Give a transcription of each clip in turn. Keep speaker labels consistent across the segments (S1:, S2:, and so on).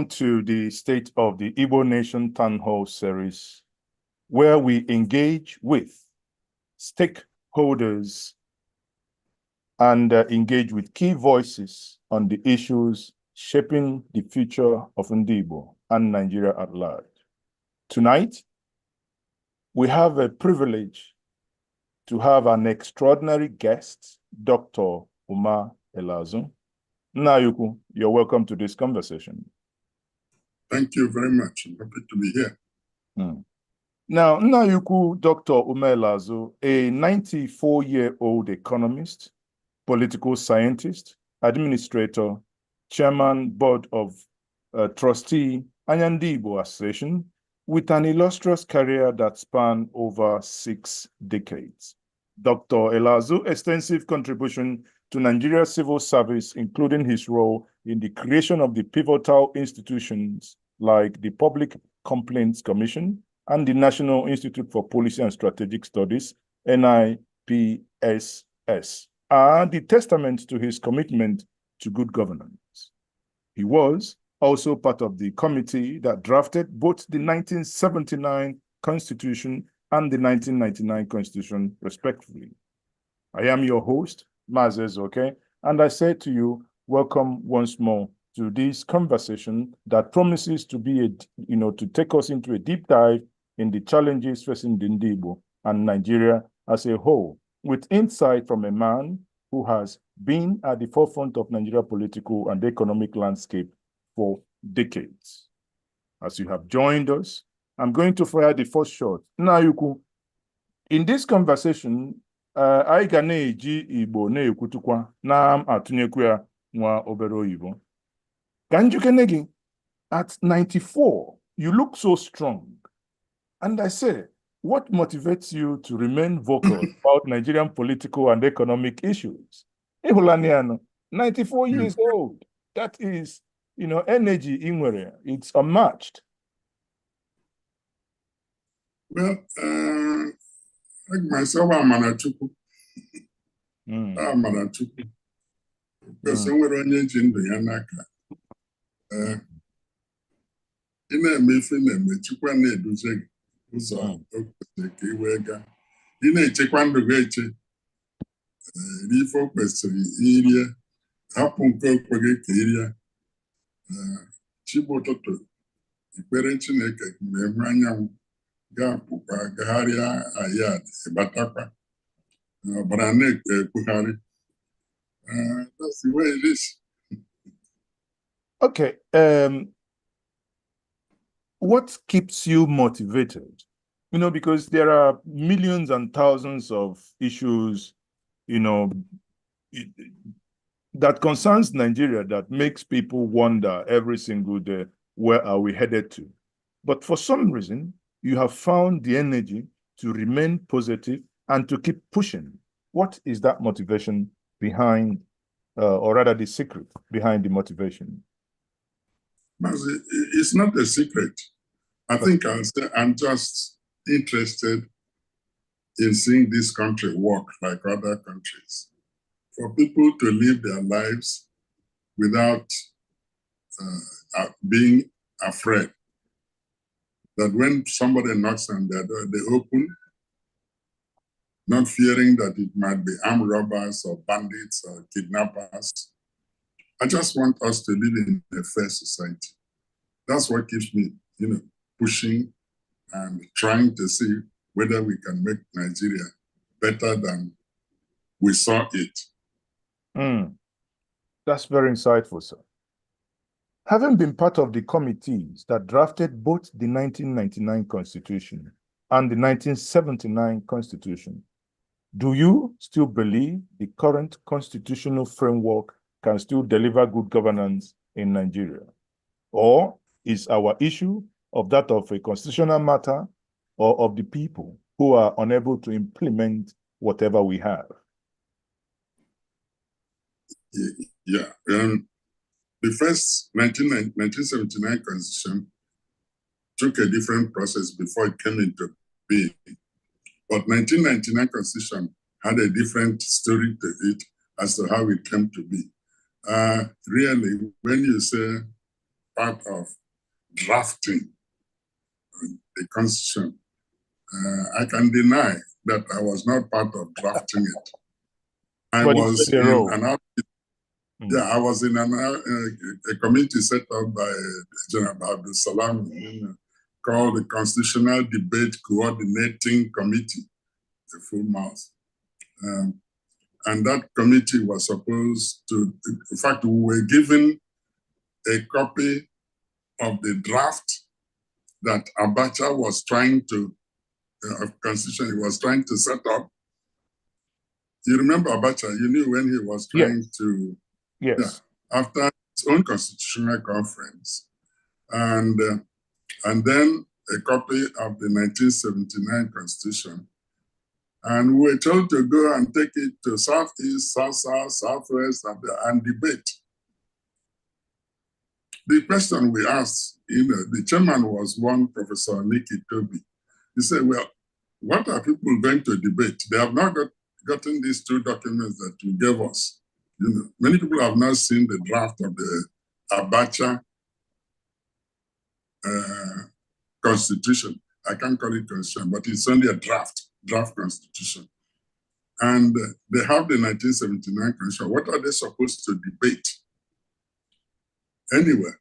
S1: To the State of the Igbo Nation Town Hall series, where we engage with stakeholders and engage with key voices on the issues shaping the future of Igbo and Nigeria at large. Tonight, we have a privilege to have an extraordinary guest, Dr. Eleazu. Nnayukwu, you're welcome to this conversation.
S2: Thank you very much. I'm happy to be here.
S1: Now, Nnayukwu Dr. Eleazu, a 94-year-old economist, political scientist, administrator, chairman, board of trustee, Igbo Association, with an illustrious career that spanned over 6 decades. Dr. Eleazu's extensive contribution to Nigeria's civil service, including his role in the creation of the pivotal institutions like the Public Complaints Commission and the National Institute for Policy and Strategic Studies, NIPSS, are the testament to his commitment to good governance. He was also part of the committee that drafted both the 1979 Constitution and the 1999 Constitution, respectively. I am your host, Mazes, okay? And I say to you, welcome once more to this conversation that promises to be to take us into a deep dive in the challenges facing the Igbo and Nigeria as a whole, with insight from a man who has been at the forefront of Nigeria political and economic landscape for decades. As you have joined us, I'm going to fire the first shot. Nnayukwu, in this conversation, anyị ga na-eji Igbo na-ekwutukwa na-atụnyekwu ya nwa obere oyibo. Ka njikene gị, at 94, you look so strong. And I say, what motivates you to remain vocal about Nigerian political and economic issues? Ihulaniano, 94 years old. That is, energy in where it's unmatched.
S2: Well, like myself, I'm Manachukwu. I'm Manachukwu. Because somewhere on Njenje Yanaka. In a mefine, Chukwa na-eduze ụzọ okwesịrị ka iwe gaa. Ị na-echekwa ndụ ga-eche. Ife o kwesịrị irie, hapụ nke okweghị ka irie. Chigbo ụtụtụ, ikpere Chineke mgbe hụ anyanwụ. Ga-apụkwa gagharịa ayad ịbatakwa ọbara na-ekwugharị. That's the way it is.
S1: Okay. What keeps you motivated? Because there are millions and thousands of issues, that concerns Nigeria that makes people wonder every single day, where are we headed to? But for some reason, you have found the energy to remain positive and to keep pushing. What is that motivation behind, or rather the secret behind the motivation?
S2: It's not a secret. I think I'll say I'm just interested in seeing this country work like other countries. For people to live their lives without being afraid that when somebody knocks on their door, they open, not fearing that it might be armed robbers or bandits or kidnappers. I just want us to live in a fair society. That's what keeps me, pushing and trying to see whether we can make Nigeria better than we saw it.
S1: That's very insightful, sir. Having been part of the committees that drafted both the 1999 Constitution and the 1979 Constitution, do you still believe the current constitutional framework can still deliver good governance in Nigeria? Or is our issue of that of a constitutional matter or of the people who are unable to implement whatever we have?
S2: Yeah. The first 1979 Constitution took a different process before it came into being. But 1999 Constitution had a different story to it as to how it came to be. Really, when you say part of drafting the Constitution. I can deny that I was not part of drafting it. I was in I was in a committee set up by General Abdul Salam called the Constitutional Debate Coordinating Committee, the full mouth. And that committee was supposed to, in fact, we were given a copy of the draft that Abacha was trying to, of Constitution, he was trying to set up. You remember Abacha, you knew when he was trying to, after his own constitutional conference. And then a copy of the 1979 Constitution. And we were told to go and take it to Southeast, South-South, Southwest, and debate. The question we asked, the chairman was one Professor Nikki Toby. He said, well, what are people going to debate? They have not gotten these two documents that you gave us. Many people have not seen the draft of the Abacha Constitution. I can't call it Constitution, but it's only a draft Constitution. And they have the 1979 Constitution. What are they supposed to debate? Anyway,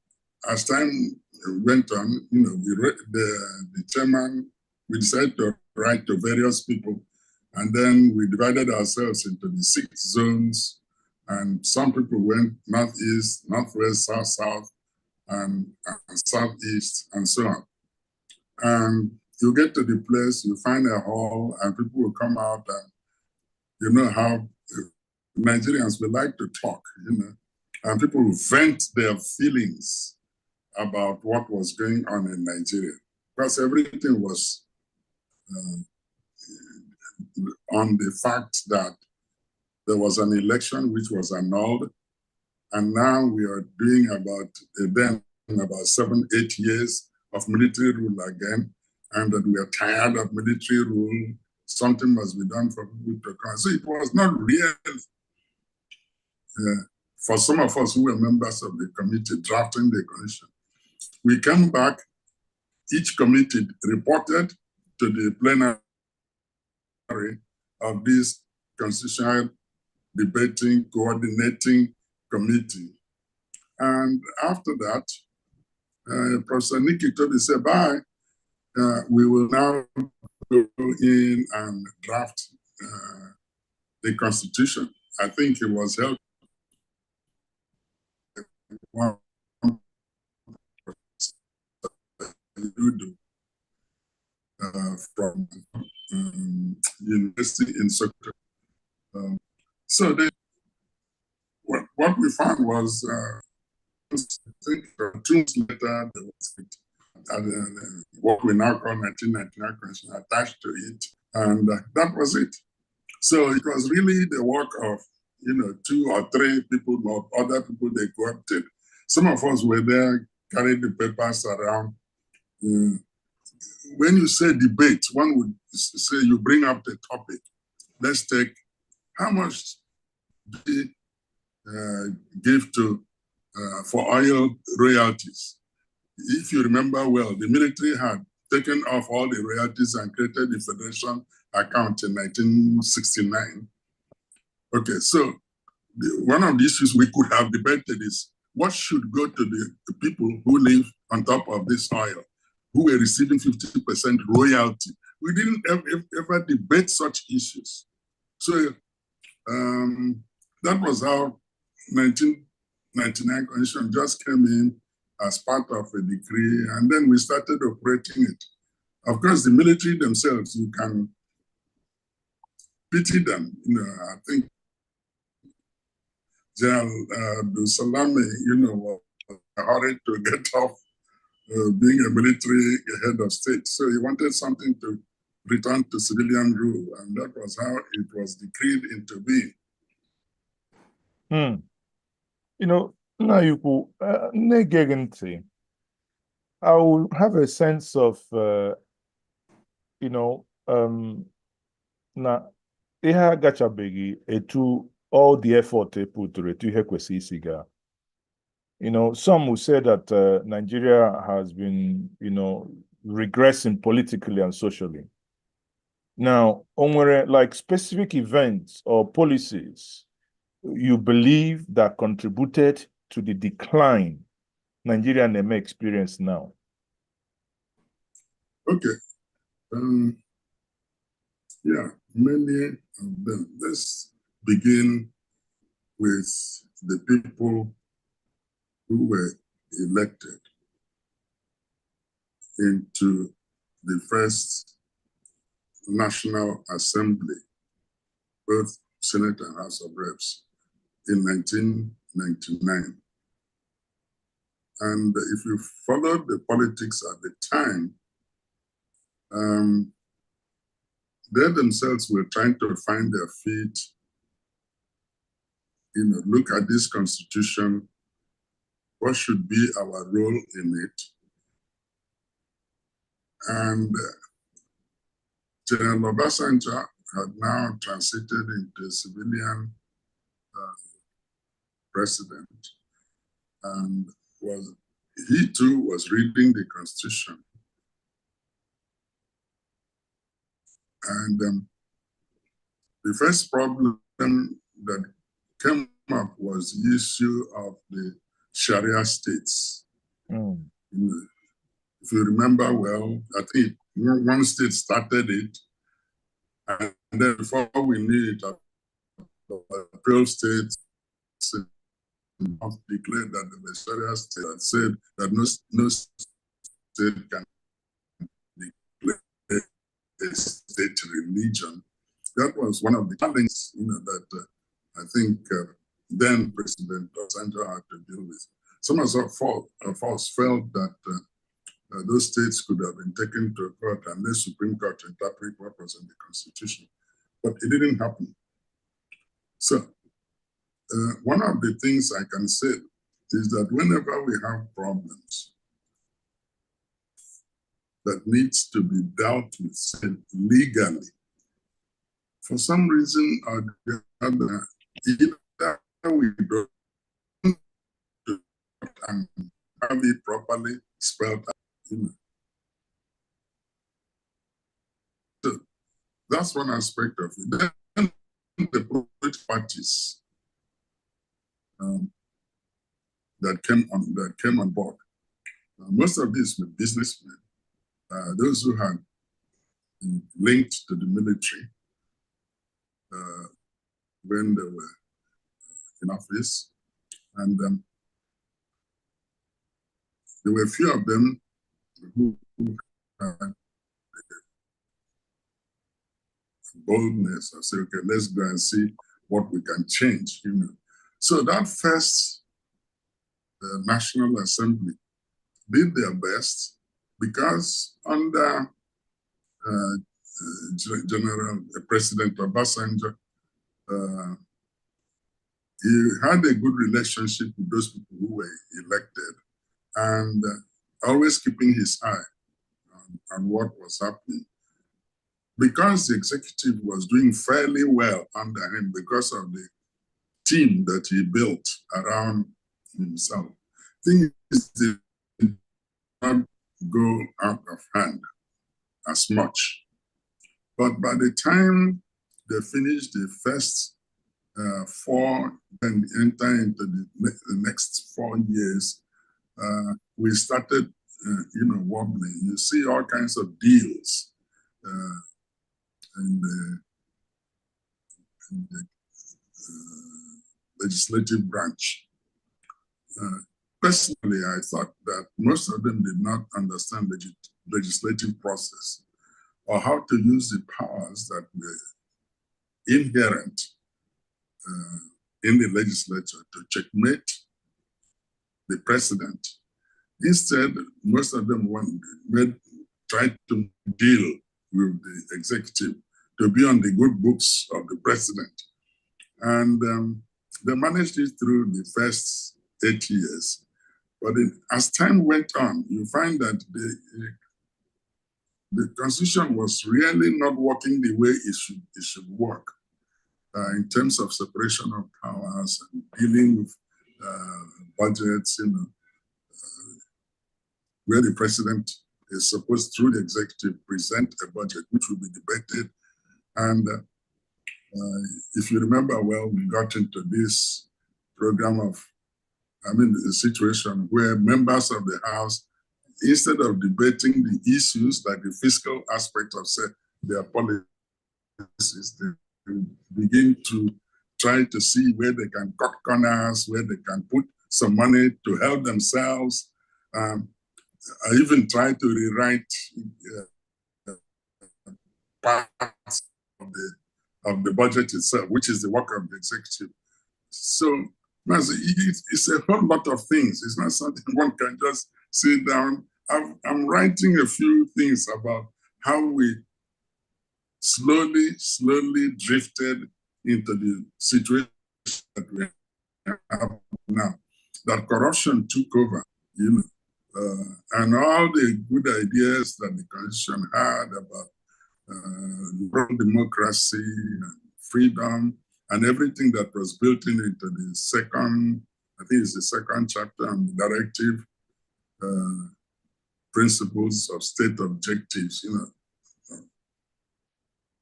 S2: as time went on, the chairman, we decided to write to various people, and then we divided ourselves into the 6 zones, and some people went northeast, northwest, south, and southeast, and so on. And you get to the place, you find a hall, and people will come out, and you know how Nigerians will like to talk, and people will vent their feelings about what was going on in Nigeria, because everything was on the fact that there was an election which was annulled, and now we are doing about 7-8 years of military rule again, and that we are tired of military rule. Something must be done for people to come. So it was not really, for some of us who were members of the committee drafting the constitution. We came back, each committee reported to the plenary of this constitutional debating, coordinating committee. And after that, Professor Nikki Toby said, bye, we will now go in and draft the Constitution. I think it was held from University in Sokoto. So then, what we found was, I think 2 months later, there was what we now call 1999 Constitution attached to it, and that was it. So it was really the work of 2 or 3 people, or other people they co-opted. Some of us were there, carried the papers around. When you say debate, one would say you bring up the topic. Let's take how much do we give to for oil royalties. If you remember well, the military had taken off all the royalties and created the Federation account in 1969. Okay, so one of the issues we could have debated is what should go to the people who live on top of this oil, who were receiving 50% royalty. We didn't ever debate such issues. So that was how 1999 Constitution just came in as part of a decree, and then we started operating it. Of course, the military themselves, you can pity them. I think General Abdul Salam, was hurried to get off being a military head of state. So he wanted something to return to civilian rule, and that was how it was decreed into being.
S1: I will have a sense of, na ihe agachabeghị etu all the effort e puturu etu ihe kwesị isi gaa. You know, some will say that Nigeria has been, you know, regressing politically and socially. Now, on like specific events or policies you believe that contributed to the decline Nigeria may experience now?
S2: Okay. Yeah, many of them. Let's begin with the people who were elected into the first National Assembly, both Senate and House of Reps, in 1999. And if you followed the politics at the time, they themselves were trying to find their feet, you know, look at this constitution, what should be our role in it? And General Obasanjo had now transited into a civilian president, and he too was reading the constitution. And the first problem that came up was the issue of the Sharia states. You know, if you remember well, I think one state started it, and then before we knew it, 12 states declared that the Sharia state had said that no state can declare a state religion. That was one of the challenges, you know, that I think then President Obasanjo had to deal with. Some of us felt that those states could have been taken to court and the Supreme Court interpret what was in the Constitution, but it didn't happen. So one of the things I can say is that whenever we have problems that needs to be dealt with legally, for some reason or the other, either we don't and have it properly spelled out. You know. So that's one aspect of it. Then the political parties that came on board. Most of these were businessmen, those who had been linked to the military when they were in office, and there were a few of them who had boldness and say, okay, let's go and see what we can change, you know. So that first National Assembly did their best, because under President Obasanjo, he had a good relationship with those people who were elected, and always keeping his eye on what was happening. Because the executive was doing fairly well under him because of the team that he built around himself, things did not go out of hand as much. But by the time they finished the first 4 and enter into the next 4 years, we started, you know, wobbling. You see all kinds of deals in the legislative branch. Personally, I thought that most of them did not understand the legislative process or how to use the powers that were inherent in the legislature to checkmate the president. Instead, most of them tried to deal with the executive to be on the good books of the president. And they managed it through the first 8 years. But as time went on, you find that the Constitution was really not working the way it should work in terms of separation of powers and dealing with budgets, where the president is supposed, through the executive, present a budget which will be debated. And if you remember well, we got into this program of, the situation where members of the House, instead of debating the issues like the fiscal aspect of their policies, they begin to try to see where they can cut corners, where they can put some money to help themselves. I even tried to rewrite parts of the budget itself, which is the work of the executive. So it's a whole lot of things. It's not something one can just sit down. I'm writing a few things about how we slowly drifted into the situation that we have now. That corruption took over, and all the good ideas that the Constitution had about democracy and freedom and everything that was built into the second, I think it's the second chapter on the directive, principles of state objectives,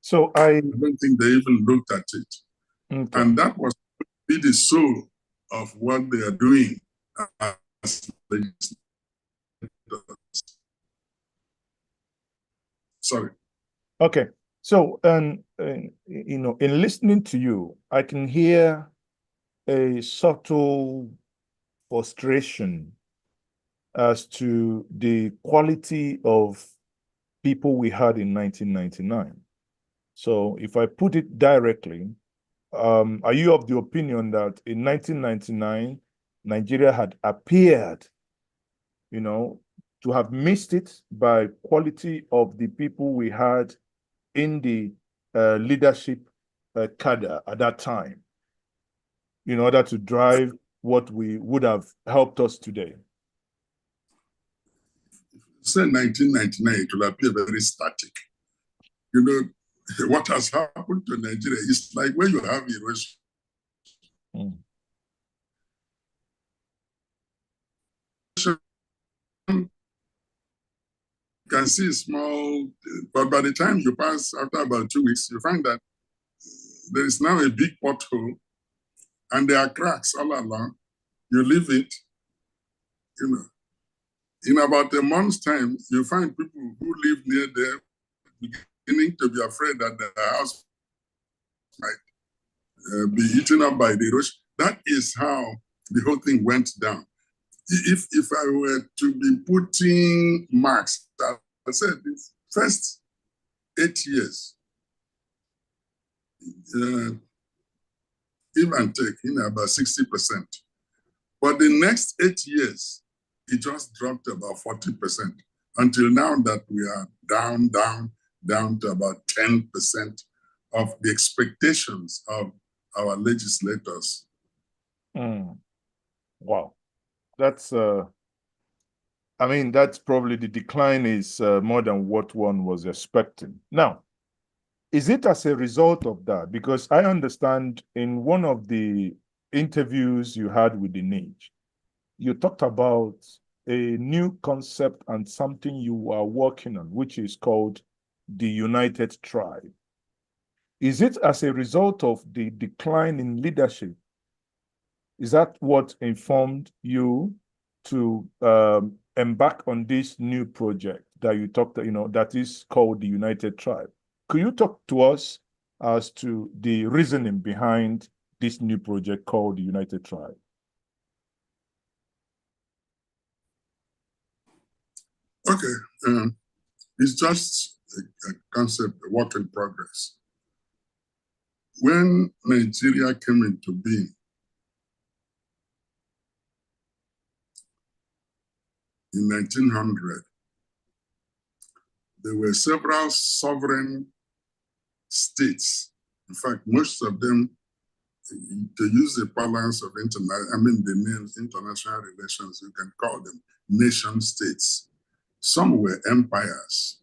S1: So
S2: I don't think they even looked at it.
S1: Okay.
S2: And that was the soul of what they are doing as legislators. Sorry.
S1: Okay. So, in listening to you, I can hear a subtle frustration as to the quality of people we had in 1999. So if I put it directly, are you of the opinion that in 1999, Nigeria had appeared, to have missed it by quality of the people we had in the leadership cadre at that time, in order to drive what we would have helped us today?
S2: Say 1999, it will appear very static. What has happened to Nigeria is like when you have erosion. You can see small, but by the time you pass, after about 2 weeks, you find that there is now a big pothole and there are cracks all along. You leave it, in about a month's time, you find people who live near there beginning to be afraid that their house might be eaten up by the erosion. That is how the whole thing went down. If I were to be putting marks, I said the first 8 years, give and take, about 60%. But the next 8 years, it just dropped about 40%, until now that we are down to about 10% of the expectations of our legislators.
S1: Wow. That's, that's probably, the decline is more than what one was expecting. Now, is it as a result of that? Because I understand in one of the interviews you had with the Njenje, you talked about a new concept and something you are working on, which is called the United Tribe. Is it as a result of the decline in leadership? Is that what informed you to embark on this new project that you talked, that is called the United Tribe? Could you talk to us as to the reasoning behind this new project called the United Tribe?
S2: Okay, it's just a concept, a work in progress. When Nigeria came into being, in 1900, there were several sovereign states. In fact, most of them, to use the balance of the names, international relations, you can call them nation states. Some were empires,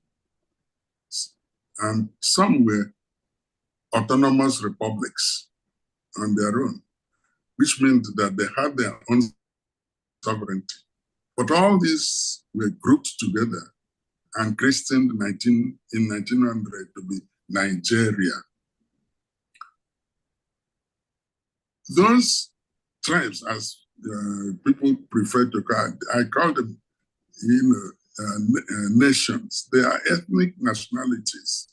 S2: and some were autonomous republics on their own. which meant that they had their own sovereignty. But all these were grouped together and christened in 1900 to be Nigeria. Those tribes, as people prefer to call, I call them, nations. They are ethnic nationalities.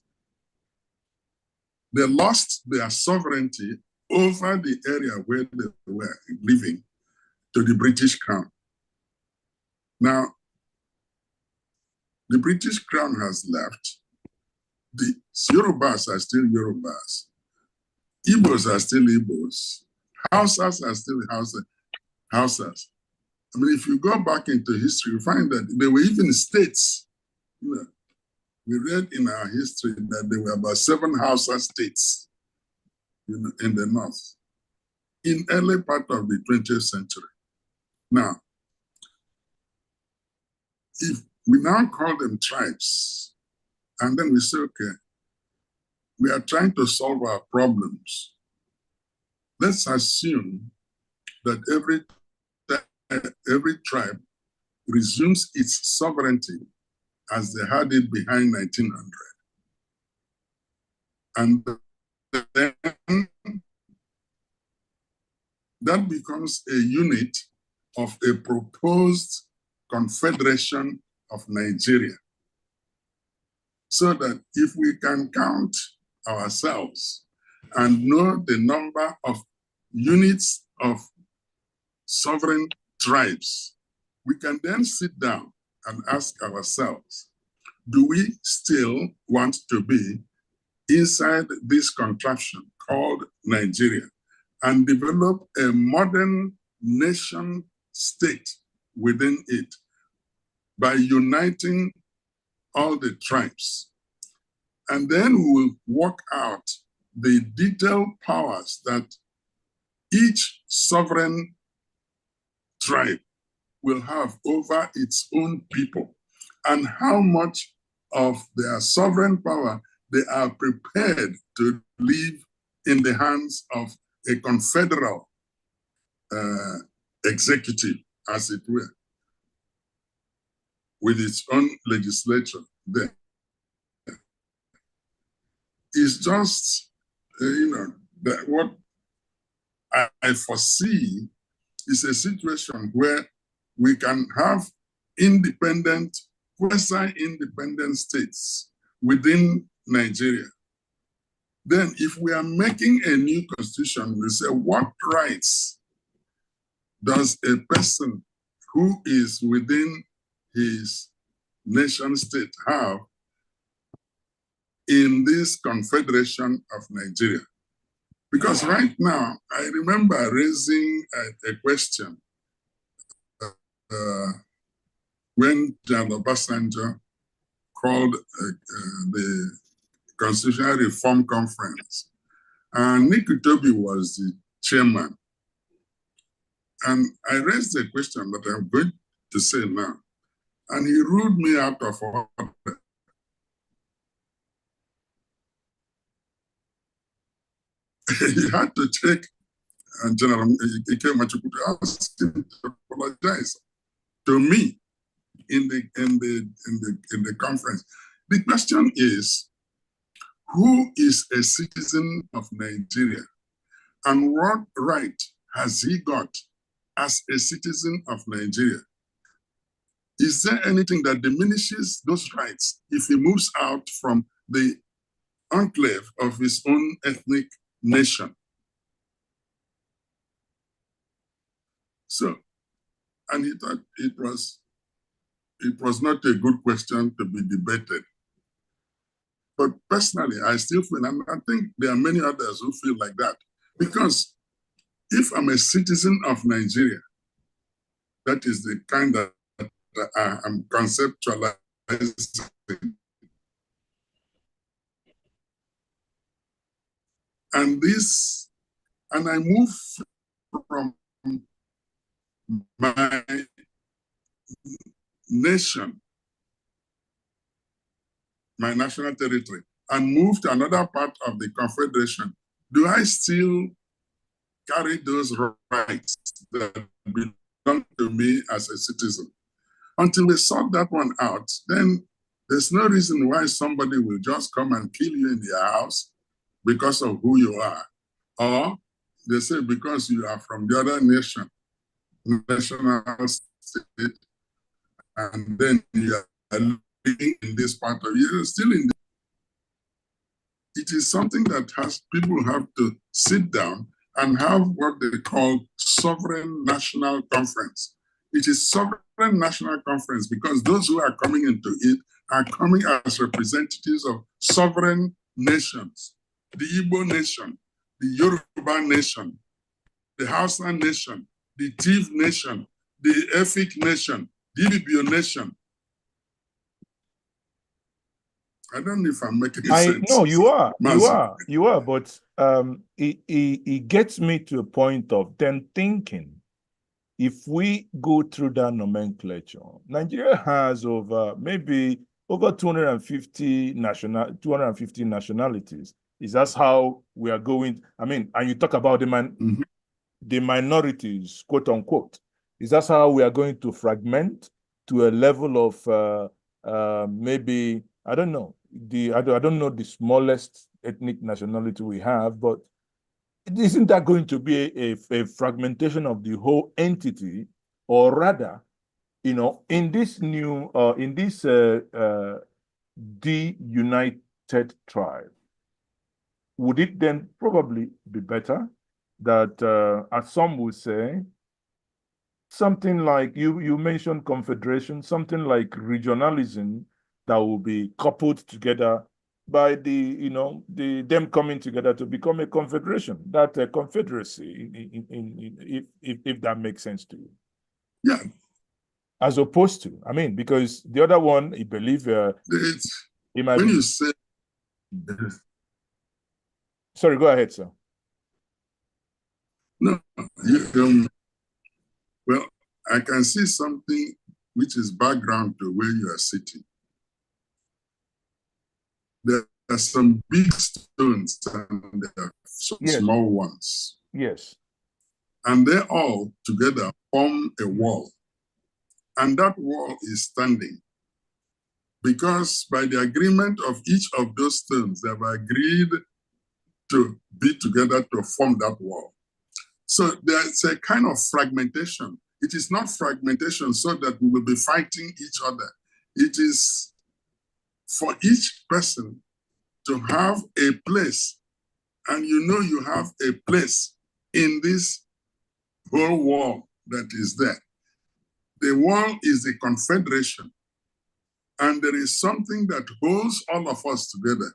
S2: They lost their sovereignty over the area where they were living to the British Crown. Now, the British Crown has left. The Yorubas are still Yorubas. Igbos are still Igbos. Hausas are still Hausas. I mean, if you go back into history, you find that there were even states. You know, we read in our history that there were about 7 Hausa states, you know, in the north, in early part of the 20th century. Now, if we now call them tribes, and then we say, okay, we are trying to solve our problems. Let's assume that every tribe resumes its sovereignty as they had it behind 1900. And then that becomes a unit of a proposed confederation of Nigeria. So that if we can count ourselves and know the number of units of sovereign tribes, we can then sit down and ask ourselves, do we still want to be inside this contraption called Nigeria and develop a modern nation state within it by uniting all the tribes? And then we will work out the detailed powers that each sovereign tribe will have over its own people and how much of their sovereign power they are prepared to leave in the hands of a confederal executive, as it were, with its own legislature there. It's just, that what I foresee is a situation where we can have independent, quasi-independent states within Nigeria. Then if we are making a new constitution, we say, what rights does a person who is within his nation state have in this confederation of Nigeria? Because right now, I remember raising a question when General Obasanjo called the Constitutional Reform Conference. And Nick Utobi was the chairman. And I raised a question that I'm going to say now. And he ruled me out of order. He had to take General Ikemachuku to ask him to apologize to me in the conference. The question is, who is a citizen of Nigeria and what right has he got as a citizen of Nigeria? Is there anything that diminishes those rights if he moves out from the enclave of his own ethnic nation? So, and he thought it was not a good question to be debated. But personally, I still feel, and I think there are many others who feel like that, because if I'm a citizen of Nigeria, that is the kind that I'm conceptualizing. And I move from my nation, my national territory, and move to another part of the Confederation. Do I still carry those rights that belong to me as a citizen. Until we sort that one out, then there's no reason why somebody will just come and kill you in your house because of who you are. Or they say because you are from the other nation, national state, and then you are living in this part of you're still in. It is something that people have to sit down and have what they call sovereign national conference. It is sovereign national conference because those who are coming into it are coming as representatives of sovereign nations. The Igbo nation, the Yoruba nation, the Hausa nation, the Tiv nation, the Efik nation, the Ibibio nation. I don't know if I'm making sense.
S1: No, you are, but it gets me to a point of then thinking, if we go through that nomenclature, Nigeria has maybe over 250 nationalities. Is that how we are going? I mean, and you talk about the minorities, quote unquote. Is that how we are going to fragment to a level of maybe, I don't know, I don't know the smallest ethnic nationality we have, but isn't that going to be a fragmentation of the whole entity, or rather, in this new de-united tribe, would it then probably be better that, as some would say, something like you mentioned confederation, something like regionalism that will be coupled together by them coming together to become a confederation, that a confederacy, if that makes sense to you.
S2: Yeah.
S1: As opposed to, I mean, because the other one, I believe, when
S2: you say,
S1: sorry, go ahead, sir.
S2: No, well, I can see something which is background to where you are sitting. There are some big stones and there are some small ones.
S1: Yes.
S2: And they all together form a wall. And that wall is standing because by the agreement of each of those stones, they have agreed to be together to form that wall. So there's a kind of fragmentation. It is not fragmentation so that we will be fighting each other. It is for each person to have a place. And you have a place in this whole wall that is there. The wall is the confederation. And there is something that holds all of us together.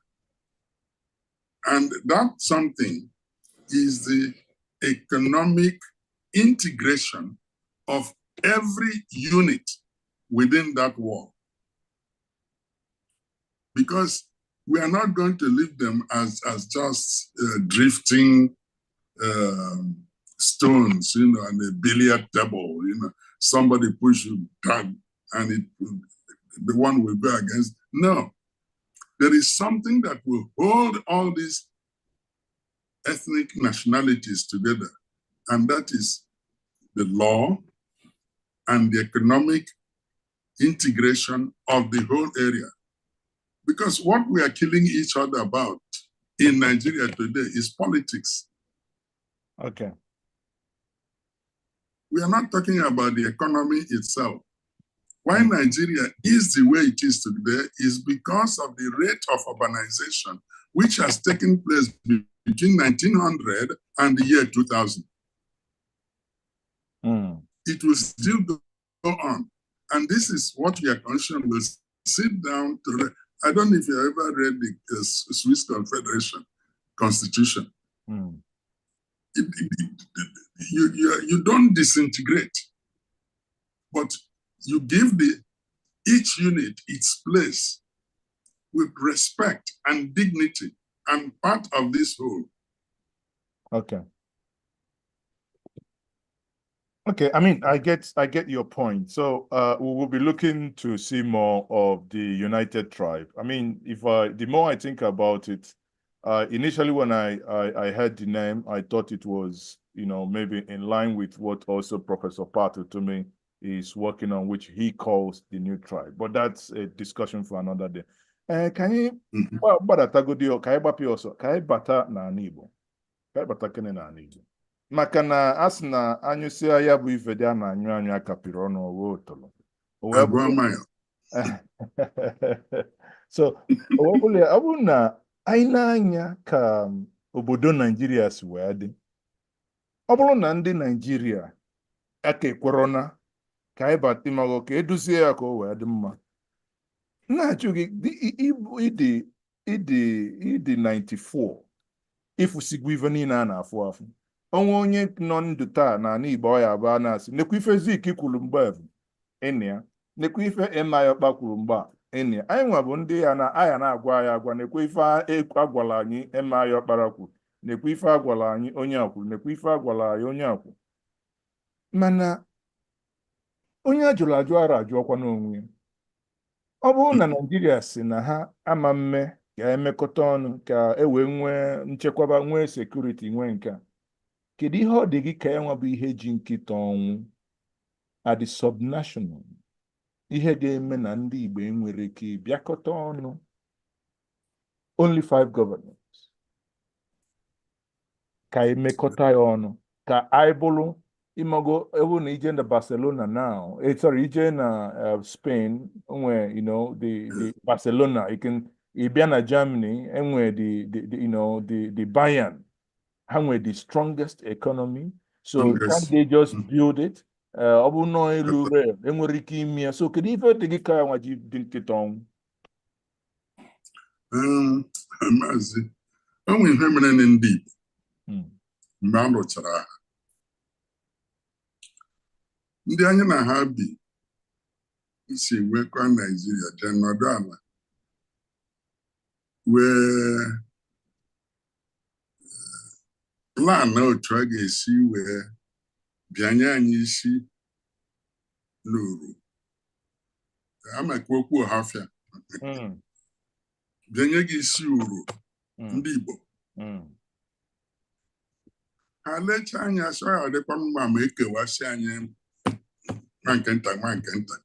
S2: And that something is the economic integration of every unit within that wall. Because we are not going to leave them as just drifting stones, and a billiard table, somebody push you down and the one will go against. No, there is something that will hold all these ethnic nationalities together, and that is the law and the economic integration of the whole area. Because what we are killing each other about in Nigeria today is politics.
S1: Okay.
S2: We are not talking about the economy itself. Why Nigeria is the way it is today is because of the rate of urbanization, which has taken place between 1900 and the year 2000. It will still go on. And this is what your constitution will sit down to. I don't know if you ever read the Swiss Confederation Constitution. You don't disintegrate, but you give each unit its place with respect and dignity and part of this whole.
S1: Okay. Okay, I mean, I get your point. So we will be looking to see more of the United Tribe. I mean, the more I think about it, initially when I heard the name, I thought it was maybe in line with what also Professor Pato to me is working on, which he calls the new tribe. But that's a discussion for another day. Can you, bata na Igbo? Bata kene na Igbo? Maka na a sị na anyụsịa ya bụ ife dị a na-anyụ anyụ akapịrị ọnụ owe ụtụlụ. So ọ bụrụ na anyị na-anya ka obodo Naijiria si wee dị, ọ bụrụ na ndị Naijiria aka ekwerona ka anyị bata ịmago ka eduzie ya ka o wee dị mma, na-achụ gị ịdị 94 ịfụsigwu ife niile a na-afụ afụ. Onwe onye nọ ndụ taa na ala Igbo ọya abụọ na-asị nekwa ife Zik kwuru mgbe evu ịnị ya, nekwa ife Emayọkpa kwuru mgbe a ịnị ya. Anyị nwa bụ ndị ya na aya na-agwa anyị agwa, nekwa ife agwala anyị Emayọkpara kwuru, nekwa ife agwala anyị onye akwuru, nekwa ife agwala anyị onye akwuru. Mana onye ajụrụ ajụ ara ajụọkwa n'onwe ya. Ọ bụrụ na Naijiria si na ha ama mme ga-emekọta ọnụ ka e wee nwee nchekwaba, nwee sekuriti, nwee nke a, kedu ihe ọ dị gị ka enwe bụ ihe ji nkịta ọnwụ adị subnational, ihe ga-eme na ndị Igbo enwere ike bịakọta ọnụ, only 5 governors, ka emekọta ya ọnụ ka anyị bụrụ imago ewu na ije na Barcelona now, sorry, ije na Spain, onwe the Barcelona, ịbịa na Germany enwe the Bayern, ha nwere the strongest economy, so can they just build it? Ọ bụ nọ elu rel enwere ike ime ya. So kedu ife dị gị ka nwa ji dị nkịta ọnwụ?
S2: Maazị, o nwere ihe mere na ndị Igbo mgbe a lụchara ha, ndị anyị na ha bi isi nwekwa Naijiria jee nọdụ ala wee plan na otu a ga-esi wee bịanye anyị isi n'uru, amaka okwu ọhafịa bịanye gị isi uru ndị Igbo. Ha lecha anya sọ ya dịkwa mma ma ekewasị anyị nwa nke nta nwa nke nta,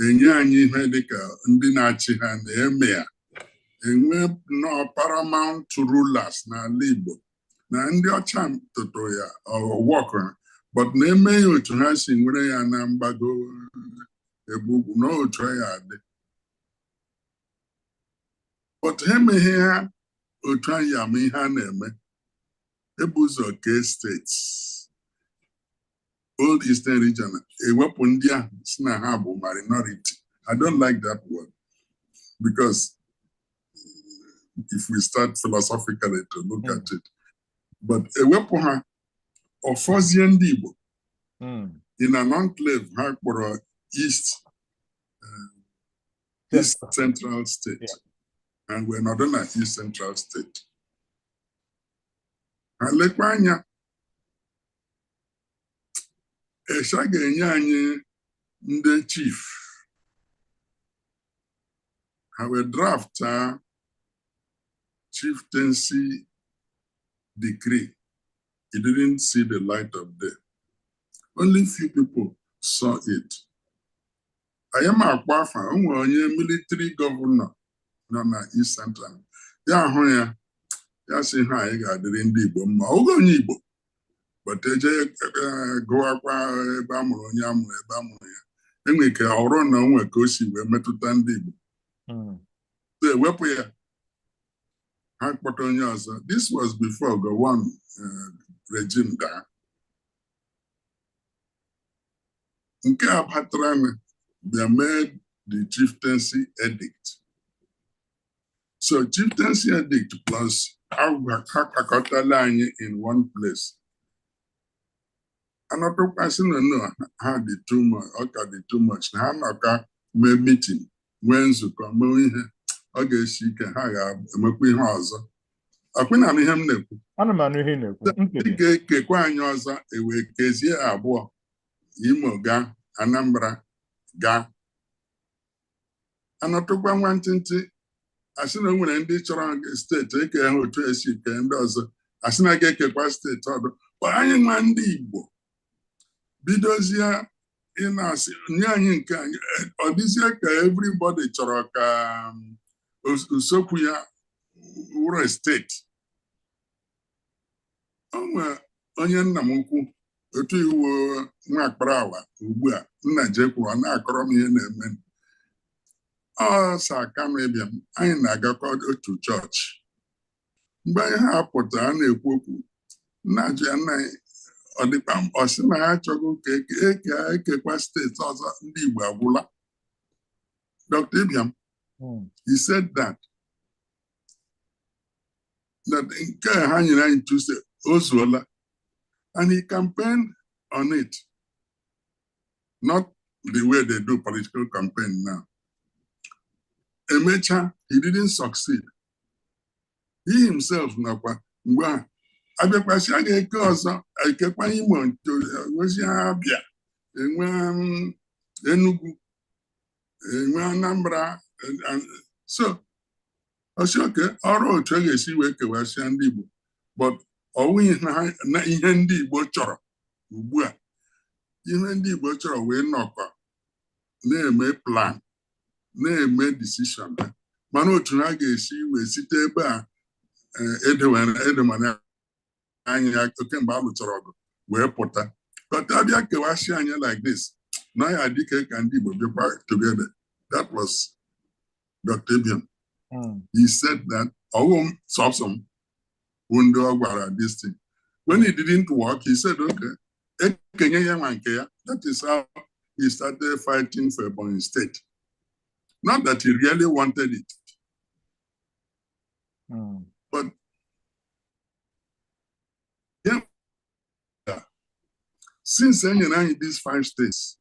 S2: enye anyị ihe dịka ndị na-achị ha na-eme ya, enwe nọọ paramount rulers n'ala Igbo, na ndị ọcha tụtụ ya ọwọkụ ha, but na-eme ya otu ha si nwere ya na mgbago ebe ugwu na otu ya adị, but ha emeghe ha otu anyị ama ihe a na-eme. Ebu ụzọ kee steeti Old Eastern Region ewepụ ndị ahụ si na ha bụ minority. I don't like that word because if we start philosophically to look at it, but ewepụ ha ọfọzie ndị Igbo in an enclave ha kpọrọ East Central State, and we're not on an East Central State. Ha lekwa anya esha ga-enye anyị ndị chief, ha wee draft chieftaincy decree. It didn't see the light of day. Only few people saw it. I am akwa afa, onwe onye military governor nọ na East Central. Ya ahụ ya, ya sị ha anyị ga-adịrị ndị Igbo mma. Oge onye Igbo, but eje gụwakwa ebe a mụrụ onye amụrụ ebe a mụrụ ya, enwe ka ọrụ na onwe ka o si wee metụta ndị Igbo. So ewepụ ya, ha kpọta onye ọzọ. This was before Gowon regime daa. Nke a batara na they made the chieftaincy edict. So chieftaincy edict plus akakọtala anyị in one place. Anọtụkwasị na no ha dị too much, ọ ka dị too much, na ha nọka mee meeting, nwee nzukọ, mee ihe ọ ga-esi ike, ha ga-emekwa ihe ọzọ. Akwụna na ihe m na-ekwu.
S1: Ana m anụ ihe ị na-ekwu.
S2: Ị ga-ekekwa anyị ọzọ, ewee kezie abụọ, Imo ga, Anambra ga. Anọtụkwa nwantịntị, asị na o nwere ndị chọrọ steeti eke ha otu esi ke ndị ọzọ, asị na ga-ekekwa steeti ọdụ anyị nwa ndị Igbo bidozie ị na-asị nye anyị nke anyị ọ dịzie ka everybody chọrọ ka usokwu ya wụrụ steeti. O nwere onye nna m ukwu otu iwu nwa Akparawa ugbu a Njenje kwuru ọ na-akọrọ m ihe na-eme ọ sa aka m ịbịa m anyị na-agakọ otu chọọchị mgbe anyị ha pụta a na-ekwu okwu nna-ajụ ya nna anyị ọ dịkwa ọ sị na ya achọghị ka ekekwa steeti ọzọ ndị Igbo agwụla. Dr. Ibiam, he said that nke ha nyere anyị Tuesday o zuola and he campaigned on it, not the way they do political campaign now. Emecha, he didn't succeed. He himself nakwa mgbe a abịakwasị a ga-eke ọzọ ekekwa Imo ozi Abịa enwe Enugu enwe Anambra so osi oke ọrụ otu a ga-esi wee kewasịa ndị Igbo but ọwụghị na ihe ndị Igbo chọrọ ugbu a. Ihe ndị Igbo chọrọ wee nọkọ na-eme plan na-eme decision mana otu ha ga-esi wee site ebe a edemana anya kemgbe a lụchara ọgụ wee pụta but abịa kewasị anya like this na ya dịka ka ndị Igbo bịakwa together. That was Dr. Ibiam. He said that Sopsom ndị ọ gwara this thing. When it didn't work, he said, okay, ekenye ya nwa nke ya. That is how he started fighting for Ebonyi State. Not that he really wanted it. But yeah, since then, in these 5 states,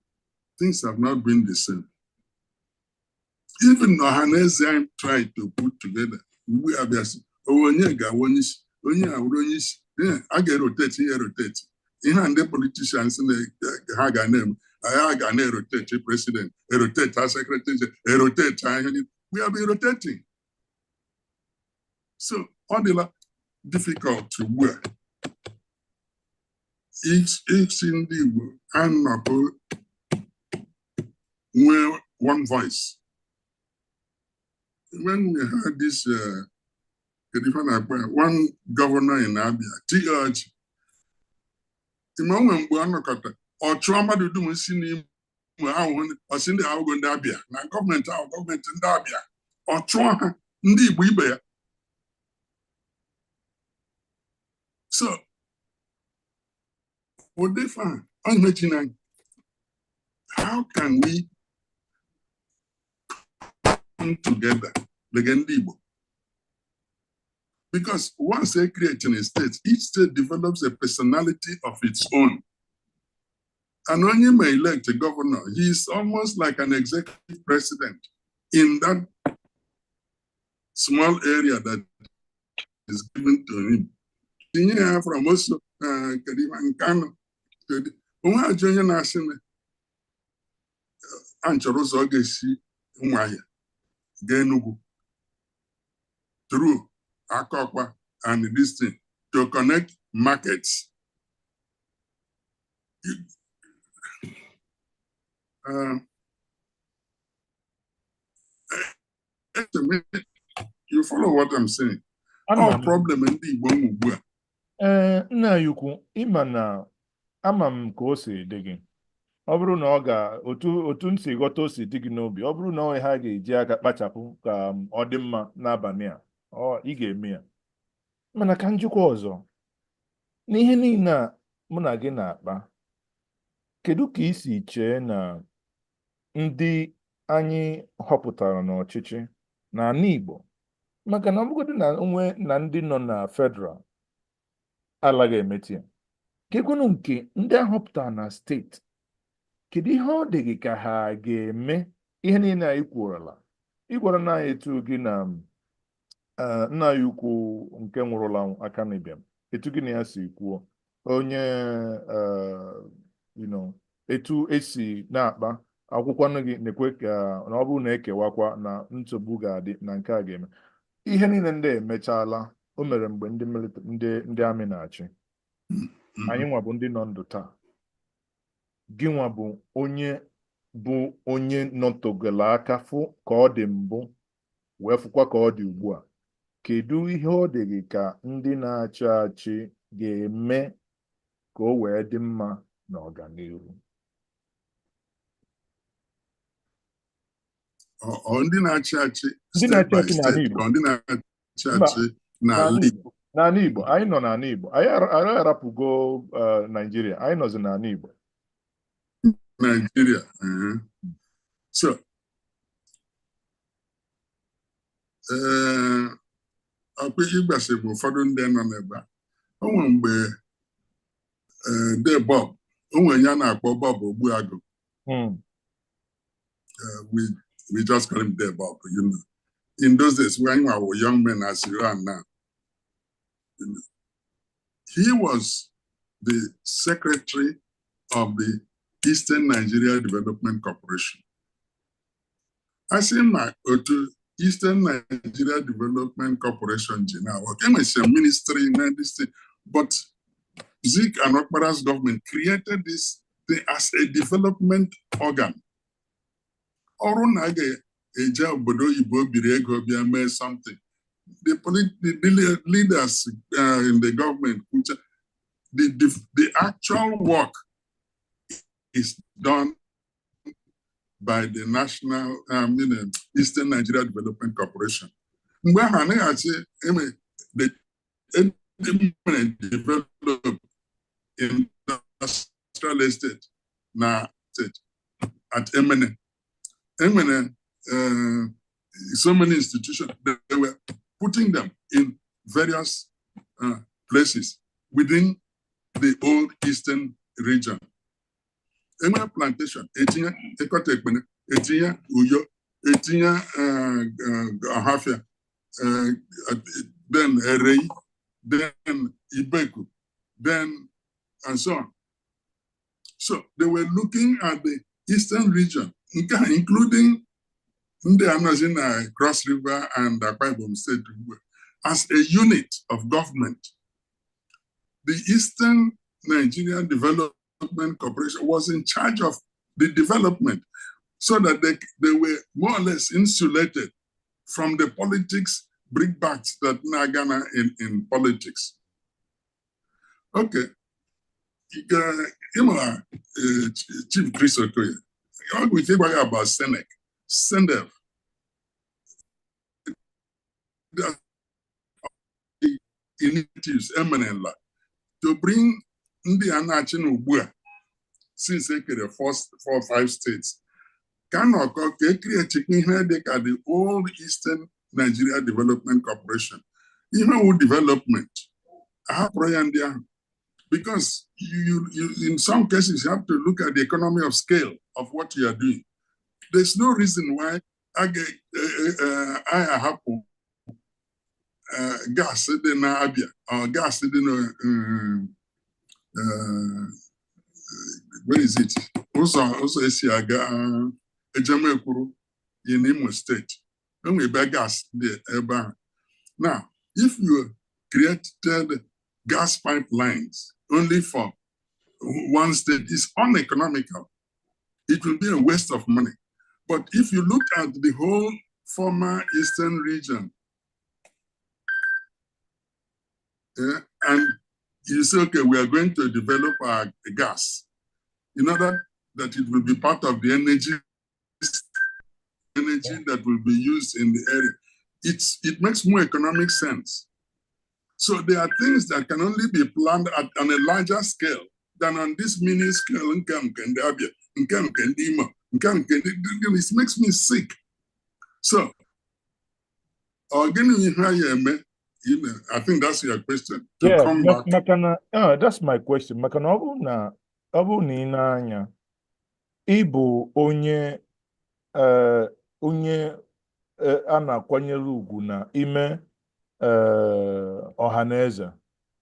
S2: things have not been the same. Even Ohaneze tried to put together. We are just onye awụrụ onye isi a ga-erotate ihe rotate ihe ndị politicians ha ga na-eme anyị ga na-erotate president erotate our secretary erotate anyị we have been rotating. So ọ dịla difficult ugbu a isi ndị Igbo anọkọ nwee one voice. When we had this one governor in Abia, T.H. Mgbe ọ nọkọta ọ chụọ mmadụ dum si n'ime ahụ ọsị ndị ahụ ndị Abia na gọọmenti ahụ gọọmenti ndị Abia ọ chụọ ha ndị Igbo ibe ya. So how can we come together against ndị Igbo? Because once they create a state, each state develops a personality of its own. And when you may elect a governor, he is almost like an executive president in that small area that is given to him. From also Kano, onye na-asị na anchọrọ ụzọ ọ ga-esi nwayọ gaa Enugu through Akokwa and this thing to connect markets. You follow what I'm saying? Our problem in the Igbo ugbu a.
S1: Nna ya ukwu ịma na ama m ka o si dị gị. Ọ bụrụ na ọ ga otu m si ghọta o si dị gị n'obi, ọ bụrụ na ọ ha ga-eji aka kpachapụ ka ọ dị mma n'abalị a, ị ga-eme ya. Mana ka njikwa ọzọ n'ihe niile a mụ na gị na-akpa, kedu ka ị si chee na ndị anyị họpụtara n'ọchịchị n'ala Igbo, maka na ọ bụgodị na onwe na ndị nọ na federal alaghị emeti ya, kekwenu nke ndị ahọpụtara na steeti, kedu ihe ọ dị gị ka ha ga-eme ihe niile anyị kwuola? Ị gwara na etu gị na nna ya ukwu nke nwụrụla aka n'ịbịa etu gị na ya si kwuo onye etu esi na-akpa akwụkwọ nụ gị na-ekwe ka na ọ bụrụ na ekewakwa na nsogbu ga-adị na nke a ga-eme ihe niile ndị emechala o mere mgbe ndị amị na-achị. Anyị nwa bụ ndị nọ ndụ taa. Gị nwa bụ onye nọtogolo aka fụ ka ọ dị mbụ wee fụkwa ka ọ dị ugbu a. Kedu ihe ọ dị gị ka ndị na-achị achị ga-eme ka o wee dị mma n'ọganihu?
S2: Ndị na-achị achị
S1: Ndị na-achị achị n'ala Igbo.
S2: ndị na-achị achị n'ala Igbo.
S1: N'ala Igbo, anyị nọ n'ala Igbo. Anyị arapụgo Naijiria, anyị nọzi n'ala Igbo.
S2: Nigeria. So, ọkwa ịgbasi bụ ụfọdụ ndị nọ n'ebe a. O nwere mgbe de Bob, o nwere ya na-akpọ Bob Ogbuagụ. We just call him de Bob, you know. In those days, when we were young men as you are now, you know, he was the secretary of the Eastern Nigeria Development Corporation. I say my Eastern Nigeria Development Corporation now. Okay, it's a ministry in this thing, but Zik and Okpara's government created this thing as a development organ. Orunage eja obodo Igbo biri ego bịa mee something. The leaders in the government, the actual work is done by the National Eastern Nigeria Development Corporation. Mgbe ha na-achị develop industrial estate na state at Emene. So many institutions, they were putting them in various places within the old Eastern region. Emene plantation, etinye Ekọta Ekpene, etinye Uyo, etinye Ahafia, then Erei, then Ibeku, then and so on. So they were looking at the Eastern region, including ndị anọzi na Cross River and Akwa Ibom State as a unit of government. The Eastern Nigeria Development Corporation was in charge of the development so that they were more or less insulated from the politics, brickbats that Nagana in politics. Okay. Chief Chris Okoye, we think about Senec, Sendef. The initiatives eminently to bring ndị a na-achị n'ugbu a since e kere 4 or 5 states ka nọkọ ka e create ihe dị ka the old Eastern Nigeria Development Corporation. Ihe wu development ahapụrụ ya ndị ahụ because you in some cases you have to look at the economy of scale of what you are doing. There's no reason why I ahapụ gas dị na Abia or gas dị na where is it? Also esi aga Ejemekwuru in Imo State. When we buy gas there, now, if you created gas pipelines only for one state, it's uneconomical. It will be a waste of money. But if you look at the whole former Eastern region, and you say, okay, we are going to develop our gas in order that it will be part of the energy that will be used in the area. It makes more economic sense. So there are things that can only be planned on a larger scale than on this mini scale. It makes me sick. So, I think that's your question.
S1: Yeah, come back. That's my question. Makana ọ bụ na ị na-anya ịbụ onye a na-akwanyere ugwu na ime ọhaneze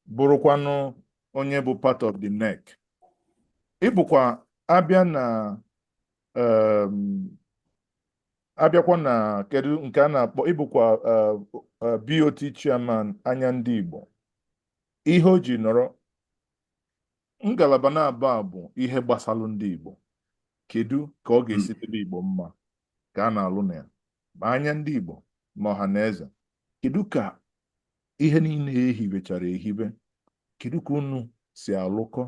S1: bụrụkwanụ onye bụ part of the NEC. Ịbụkwa abịa na abịakwa na kedu nke a na-akpọ ịbụkwa BOT chairman anya ndị Igbo. Ihe o ji nọrọ ngalaba na-abụ a bụ ihe gbasalụ ndị Igbo. Kedu ka ọ ga-esi debe Igbo mma ka a na-alụ na ya ma anya ndị Igbo ma ọha na eze. Kedu ka ihe niile ehibechara ehibe, kedu ka unu si alụkọ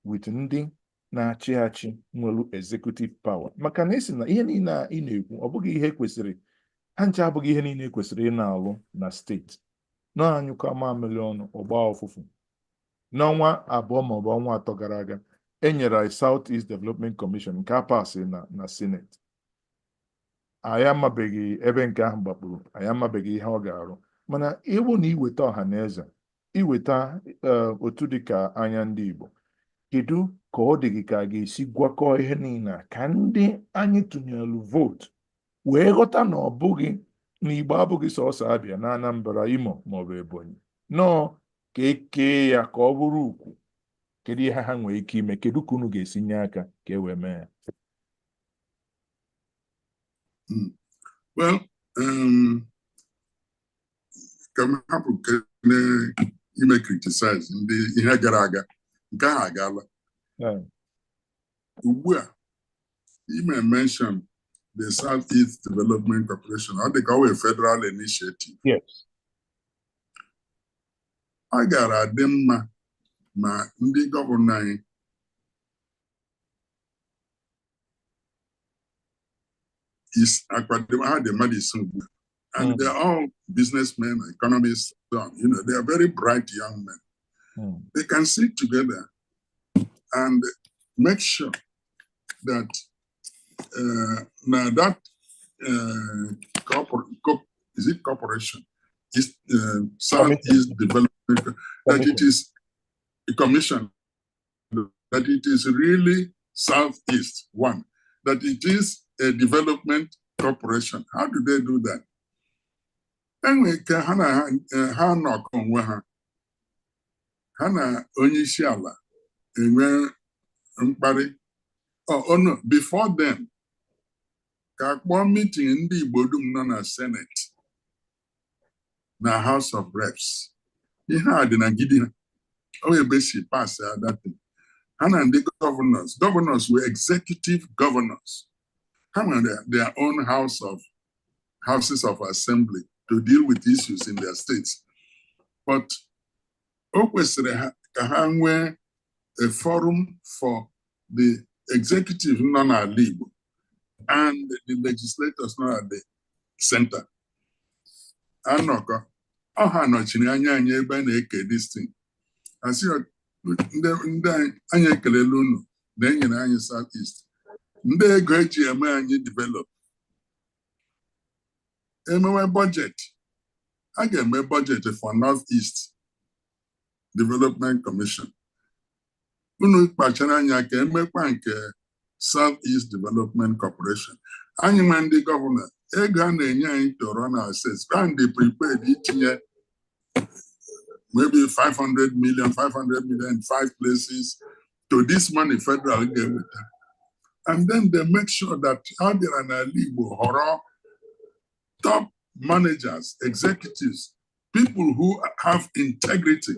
S1: with ndị na-achị achị nwere executive power? Maka na esi na ihe niile a ị na-ekwu ọ bụghị ihe kwesịrị, ha nche abụghị ihe niile kwesịrị ị na-alụ na steeti. Na-anyụkọ mamịrị ọnụ ọgba ọfụfụ. N'ọnwa abụọ maọbụ ọnwa atọ gara aga, e nyere South East Development Commission nke a pasị na Senate. Anyị amabeghị ebe nke ahụ gbakpuru, anyị amabeghị ihe ọ ga-arụ. Mana ịbụ na iweta ọha na eze, iweta otu dịka anya ndị Igbo, kedu ka ọ dị gị ka a ga-esi gwakọọ ihe niile ka ndị anyị tụnyelu vootu wee ghọta na ọ bụghị na Igbo abụghị sọsọ Abịa na Anambra, Imo maọbụ Ebonyi, nọọ ka ekee ya ka ọ bụrụ ukwu. Kedu ihe ha nwere ike ime? Kedu ka unu ga-esi nye aka ka e wee mee ya?
S2: Well, ka m hapụ ime criticize ndị ihe gara aga, nke ahụ agaala. Ugbu a ime mention the South East Development Corporation, ọ dị ka ọ wee federal initiative.
S1: Yes.
S2: Ọ gara adị mma ma ndị gọvanọ anyị ha dị mmadụ isi ugbu a. And they're all businessmen, economists, you know, they are very bright young men. They can sit together and make sure that now that corporation is Southeast Development, that it is a commission, that it is really Southeast one, that it is a development corporation. How do they do that? Enwe ka ha nọkọ onwe ha na onye isi ala enwe mkparị. Oh no, before then, ka akpọ meeting ndị Igbo dum nọ na Senate na House of Reps. Ihe a dị na gidi ha. O ebe si pass that thing. Ha na ndị governors were executive governors. Ha nwere their own houses of assembly to deal with issues in their states. But o kwesịrị ka ha nwee a forum for the executive nọ n'ala Igbo and the legislators nọ at the center. Anọkọ, ọha nọchiri anya anyị ebe a na-eke this thing. Asị ndị anyị ekelela unu na enyere anyị South East. Ndị ego eji eme anyị develop. Emewe budget. A ga-eme budget for North East Development Commission. Unu kpachara anya ka emekwa nke South East Development Corporation. Anyị nwe ndị gọvanọ, ego a na-enye anyị toro na assets, and they prepared itinye maybe 500 million in 5 places to this money federal gave. And then they make sure that Abia and Igbo họrọ top managers, executives, people who have integrity,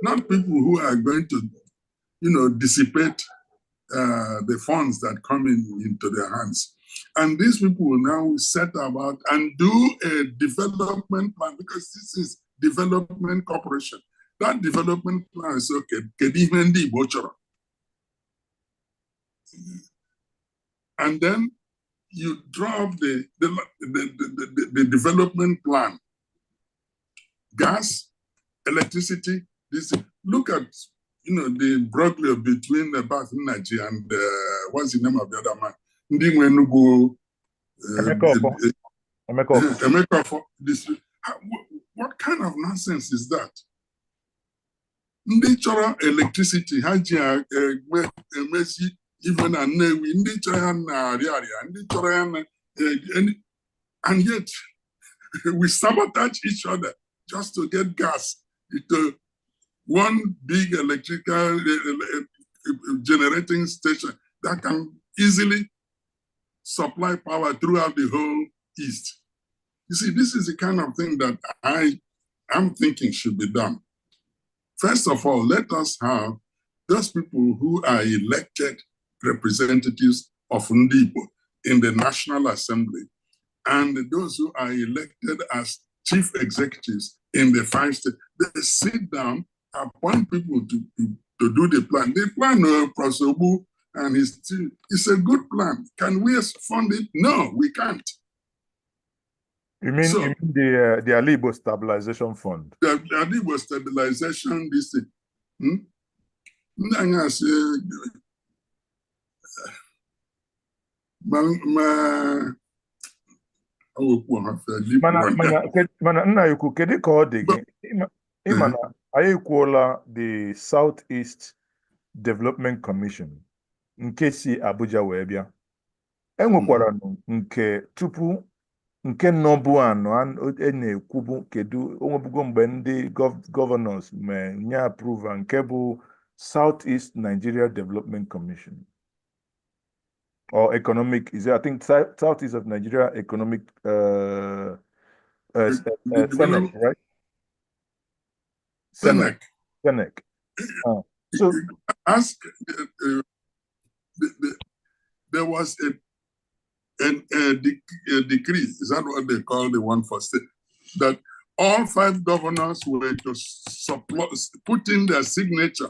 S2: not people who are going to, you know, dissipate the funds that come into their hands. And these people will now set about and do a development plan, because this is development corporation. That development plan is okay. And then you draw up the development plan. Gas, electricity, this. Look at, you know, the broadly between the Njenje and what's the name of the other man? What kind of nonsense is that? Ndị chọrọ electricity, ha ji emezi even na Nnewi, ndị chọrọ ya na Ariaria, ndị chọrọ ya na and yet we sabotage each other just to get gas into one big electrical generating station that can easily supply power throughout the whole East. You see, this is the kind of thing that I'm thinking should be done. First of all, let us have those people who are elected representatives of Igbo in the National Assembly and those who are elected as chief executives in the 5 states. They sit down, appoint people to do the plan. The plan, Prosobu and his team, it's a good plan. Can we fund it? No, we can't.
S1: You mean the Igbo Stabilization Fund?
S2: The Igbo Stabilization, this thing. Mana
S1: nna ikwu kedu ka ọ dị gị ịma na anyị ekwuola the Southeast Development Commission nke si Abuja wee bịa enwekwara nke tupu nke nọbụ anọ na-ekwubu kedu onwebugo mgbe ndị governors nye approval nke bụ Southeast Nigeria Development Commission or economic, is it, I think Southeast of Nigeria Economic Senate, right?
S2: Senate.
S1: So
S2: ask there was a decree, is that what they call the one for state, that all 5 governors were to put in their signature,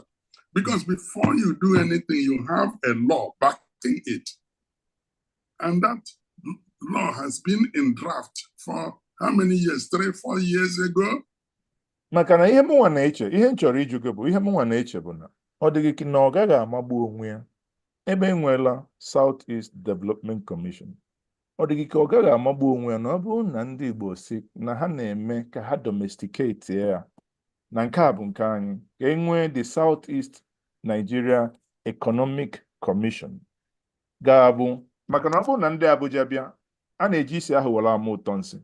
S2: because before you do anything, you have a law backing it. And that law has been in draft for how many years? 3-4 years ago?
S1: Maka na ihe mụnwa na-eche, ihe m chọrọ ịjụ gị bụ ihe mụnwa na-eche bụ na ọ dịghị ka na ọ gaghị amagbu onwe ya ebe enweela Southeast Development Commission. Ọ dịghị ka ọ gaghị amagbu onwe ya na ọ bụrụ na ndị Igbo si na ha na-eme ka ha domesticate ya na nke a bụ nke anyị ka enwee the Southeast Nigeria Economic Commission ga-abụ maka na ọ bụrụ na ndị Abuja bịa a na-eji isi ahụ were ama ụtọ nsị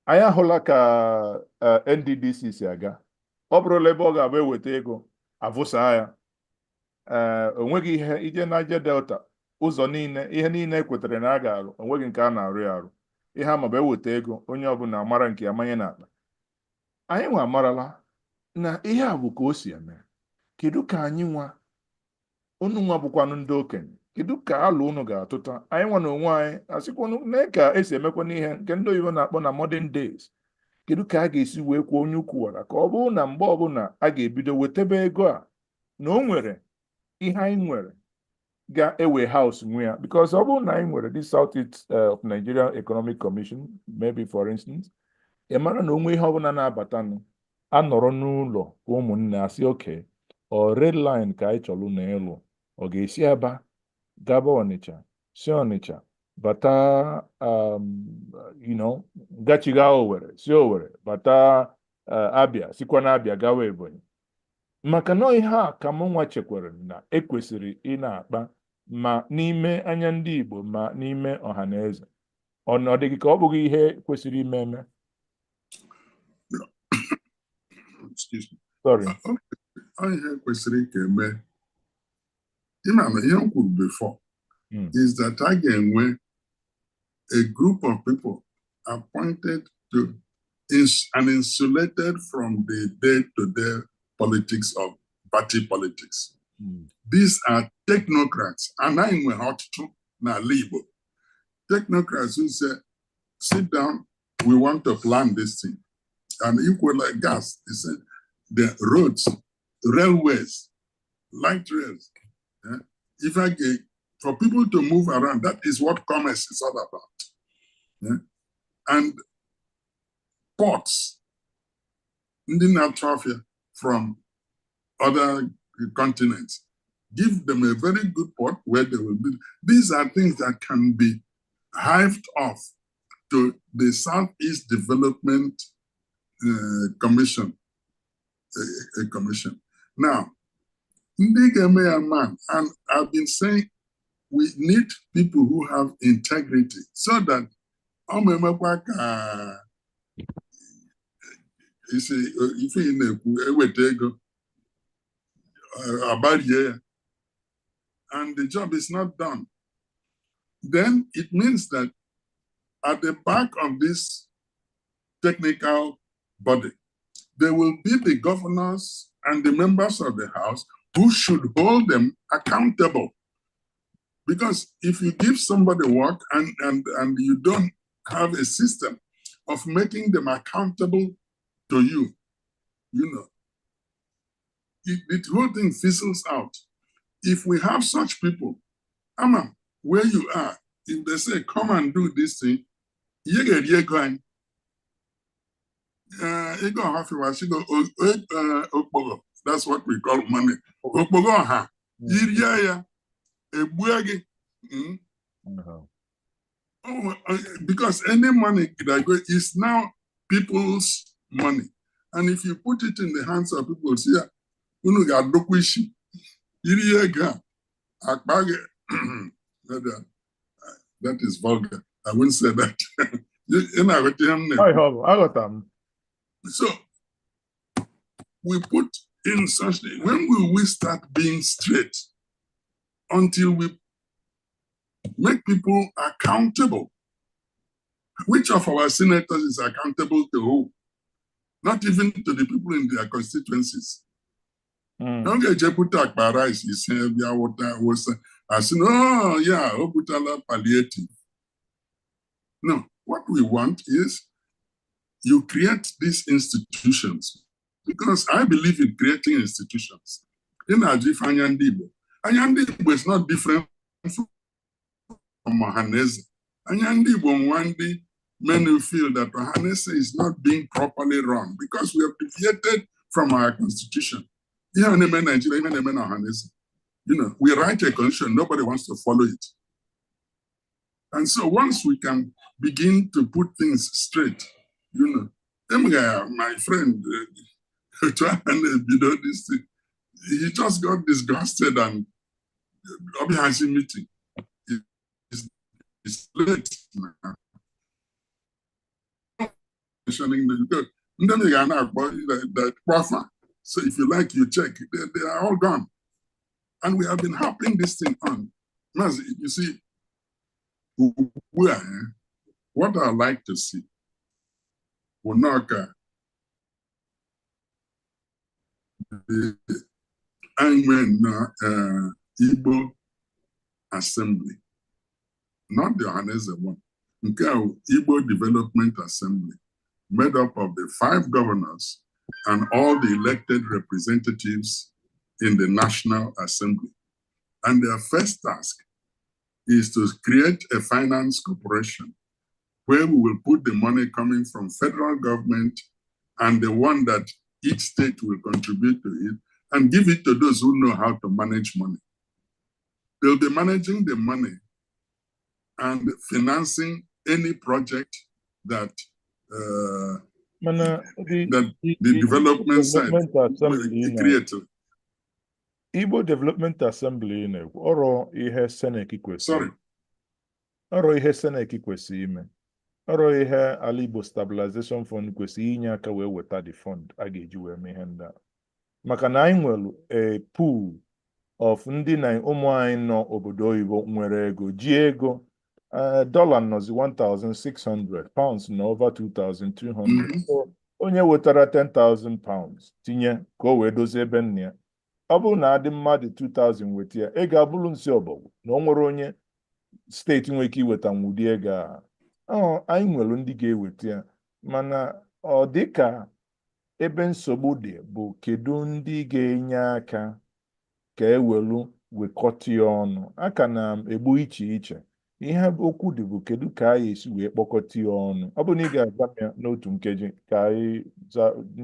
S1: anyị ahụla ka NDDC si aga ọ bụrụla ebe ọ ga-abụ eweta ego avụsa ya onweghị ihe ije Niger Delta ụzọ niile ihe niile ekwetara na a ga-arụ onweghị nke a na-arụ ya arụ ihe ama bụ eweta ego onye ọbụla mara nke ya manye n'akpa anyị nwa amarala na ihe a bụ ka o si eme kedu ka anyị nwa unu nwa bụkwanụ ndị okenye kedu ka alụ unu ga-atụta anyị nwa na onwe anyị asịkwanụ na ka esi emekwa n'ihe nke ndị oyibo na-akpọ na modern days kedu ka a ga-esi wee kwuo onye ukwuwara ka ọ bụrụ na mgbe ọbụla a ga-ebido wetebe ego a na o nwere ihe anyị nwere ga-ewe house nwe ya because ọ bụrụ na anyị nwere the Southeast of Nigeria Economic Commission maybe for instance ị mara na onwe ihe ọbụla na-abatanụ anọrọ n'ụlọ ụmụnne asị oke ọ red line ka anyị chọrọ na ịlụ ọ ga-esi Aba gaba Ọnịcha si Ọnịcha bata gachiga Owerri si Owerri bata Abia sikwa na Abia gawa Ebonyi maka na ihe a ka m nwa chekwara na ekwesịrị ị na-akpa ma n'ime anya ndị Igbo ma n'ime ọha na eze ọ dịghị ka ọ bụghị ihe kwesịrị ime eme. Sorry.
S2: Ihe kwesịrị ka eme ịma na ihe m kwuru before is that a ga-enwe a group of people appointed to and insulated from the day-to-day politics of party politics. These are technocrats, and I nwere ọtụtụ n'ala Igbo. Technocrats who say, sit down, we want to plan this thing. And equal like gas, they said, the roads, railways, light rails. If I get, for people to move around, that is what commerce is all about. And ports, Indian traffic from other continents, give them a very good port where they will be. These are things that can be hived off to the Southeast Development Commission. Now, man, and I've been saying we need people who have integrity so that if and the job is not done. then it means that at the back of this technical body, there will be the governors and the members of the House who should hold them accountable. Because if you give somebody work and you don't have a system of making them accountable to you, the whole thing fizzles out. If we have such people, Ama, where you are, if they say, come and do this thing, that's what we call money. Because any money that goes is now people's money. And if you put it in the hands of people, see, that is vulgar. I wouldn't say that. So we put in such, when will we start being straight? Until we make people accountable. Which of our senators is accountable to who? Not even to the people in their constituencies. Don't get Jeputak Parais, he said, I said, oh, yeah, Obutala palliative. No, what we want is you create these institutions, because I believe in creating institutions. In Ajif Anyandibo. Anyandibo is not different from Ohanese. Anyandibo Mwandi, many feel that Ohanese is not being properly run because we have deviated from our constitution. We write a constitution, nobody wants to follow it. And so once we can begin to put things straight, my friend, this thing, he just got disgusted and Obihazi meeting. It's late now. So if you like, you check. They are all gone. And we have been harping this thing on. You see, what I like to see, Wonoka, the Igbo Assembly, not the Ohanese one, Igbo Development Assembly, made up of the 5 governors and all the elected representatives in the National Assembly. And their first task is to create a finance corporation where we will put the money coming from federal government and the one that each state will contribute to it and give it to those who know how to manage money. They'll be managing the money and financing any project that the development side created.
S1: Igbo Development Assembly ọrụ ihe Senate kwesịrị. Ọrụ ihe Senate kwesịrị ime. Ọrụ ihe Ala Igbo Stabilization Fund kwesịrị inye aka wee weta the fund a ga-eji wee mee ihe ndị a. Maka na anyị nwere a pool of ndị na ụmụ anyị nọ obodo oyibo nwere ego ji ego dollar nọzi 1,600, pounds na over 2,200. So onye wetara 10,000 pounds tinye ka o wee dozie ebe nna ya. Ọ bụrụ na adị mmadụ 2,000 weta ya, ego abụrụ nsi ọbọgwụ na o nwere onye steeti nwere ike iweta nwụdị ego a. Anyị nwere ndị ga-eweta ya, mana ọ dị ka ebe nsogbu dị bụ kedu ndị ga-enye aka ka ewelu wekọta ya ọnụ. Aka na egbu iche iche. Ihe okwu dị bụ kedu ka anyị esi wee kpọkọta ya ọnụ. Ọ bụ na ị ga-agba m ya n'otu nkeji ka anyị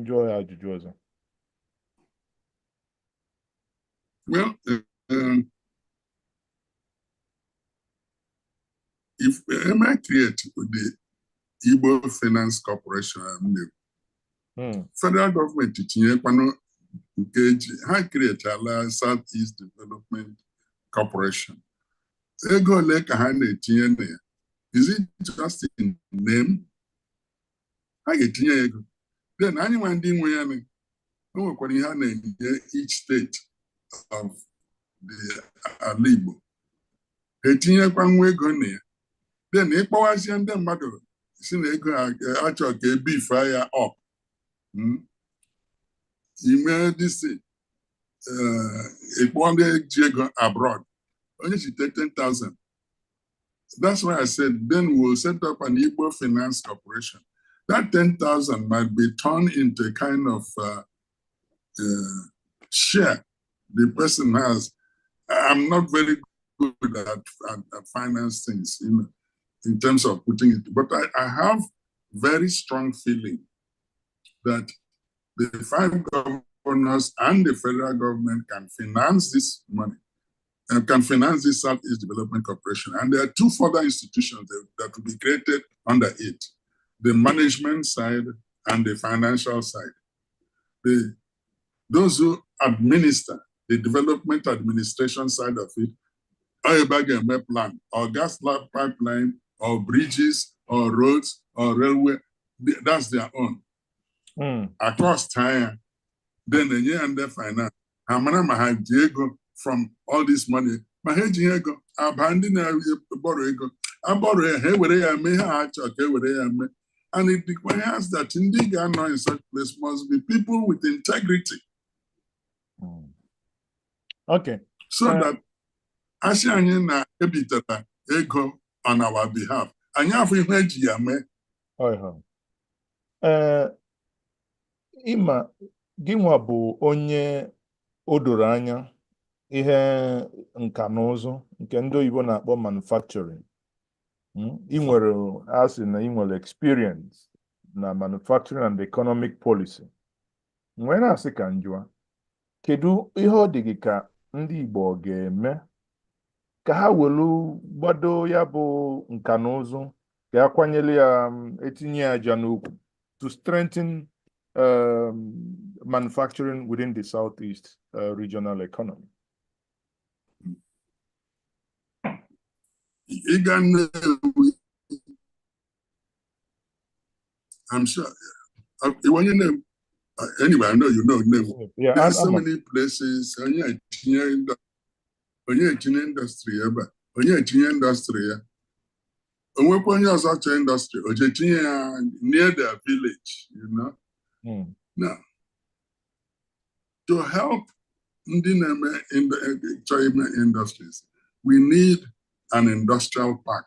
S1: jụọ ya ajụjụ ọzọ.
S2: Well, if I create the Igbo Finance Corporation, federal government create a Southeast Development Corporation. Ego ole ka ha na-etinye na ya? Is it just in name? Ha ga-etinye ego. Then anyị nwa ndị nwe ya na o nwekwara ihe a na-enye each state of the Ala Igbo. etinyekwa nwa ego na ya then ịkpọwazie ndị mmadụ si na ego achọ ka ebife ya up ime disi ịkpọ ndị ji ego abroad onye ji 10,000. That's why I said then we'll set up an Igbo finance corporation. That 10,000 might be turned into a kind of share the person has. I'm not very good at finance things, in terms of putting it, but I have very strong feeling that the 5 governors and the federal government can finance this money and can finance this Southeast Development Corporation. And there are 2 further institutions that will be created under it, the management side and the financial side. Those who administer the development administration side of it, or plan, or gas pipeline, or bridges, or roads, or railway, that's their own. Across time, then the year and the finance, from all this money, and it requires that in the Ghana in such place must be people with integrity.
S1: Okay.
S2: So that Ashanya na ebitara ego on our behalf. Anya for
S1: Ima gịnwa bụ onye o doro anya ihe nka na ụzụ nke ndị oyibo na-akpọ manufacturing. Ị nwere asị na ị nwere experience na manufacturing and economic policy. Nwere na-asị ka njụa, kedu ihe ọ dị gị ka ndị Igbo ga-eme ka ha welu gbado ya bụ nka na ụzụ ka ya kwanyere ya etinye ya aja n'ukwu to strengthen manufacturing within the Southeast regional economy?
S2: I'm sure. When you name, anyway, I know you know name.
S1: Yeah,
S2: there are so many places. Onye etinye industry ebe onye etinye industry ya onwekwa onye ọzọ chọọ industry o je tinye ya near their village, Now, to help ndị na-eme chọọ ime industries, we need an industrial park.